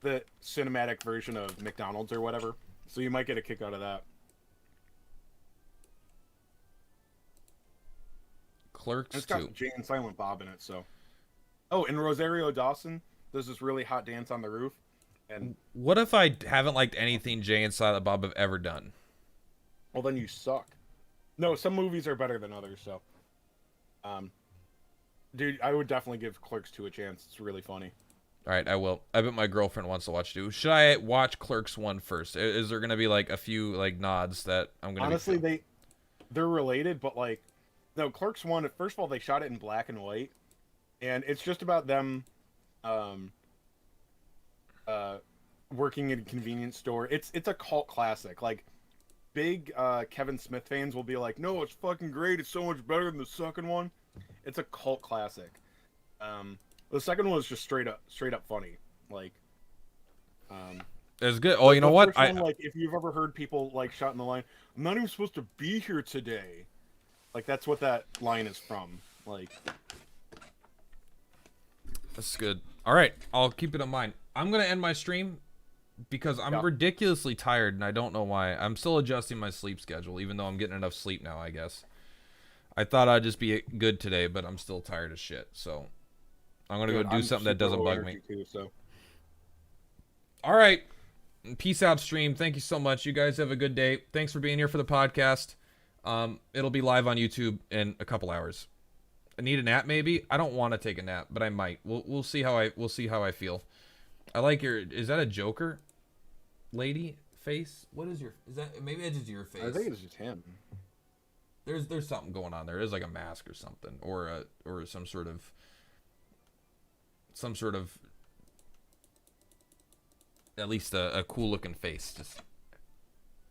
the cinematic version of McDonald's or whatever. So you might get a kick out of that. Clerks it's 2. It's got Jay and Silent Bob in it, so. Oh, and Rosario Dawson does this really hot dance on the roof. And what if I haven't liked anything Jay and Silent Bob have ever done? Well, then you suck. No, some movies are better than others, so. Dude, I would definitely give Clerks 2 a chance. It's really funny. All right, I will. I bet my girlfriend wants to watch 2. Should I watch Clerks 1 first? Is there going to be like a few like nods that I'm going to Honestly, they're related, but like no, Clerks 1, first of all, they shot it in black and white, and it's just about them working in a convenience store. It's a cult classic. Like big Kevin Smith fans will be like, "No, it's fucking great. It's so much better than the second one." It's a cult classic. The second one was just straight up funny. Like, it's good. Oh, you know what? One, like, if you've ever heard people like shout in the line, "I'm not even supposed to be here today," like that's what that line is from. Like, that's good. All right, I'll keep it in mind. I'm gonna end my stream because I'm ridiculously tired and I don't know why. I'm still adjusting my sleep schedule, even though I'm getting enough sleep now, I guess. I thought I'd just be good today, but I'm still tired as shit. So I'm going to go do something that doesn't bug me. Too, so. All right. Peace out, stream. Thank you so much. You guys have a good day. Thanks for being here for the podcast. It'll be live on YouTube in a couple hours. I need a nap, maybe. I don't want to take a nap, but I might. We'll see how I feel. I like your. Is that a Joker lady face? What is your? Is that maybe it's just your face? I think it's just him. There's something going on there. There's like a mask or something, or some sort of some sort of, at least a cool looking face. Just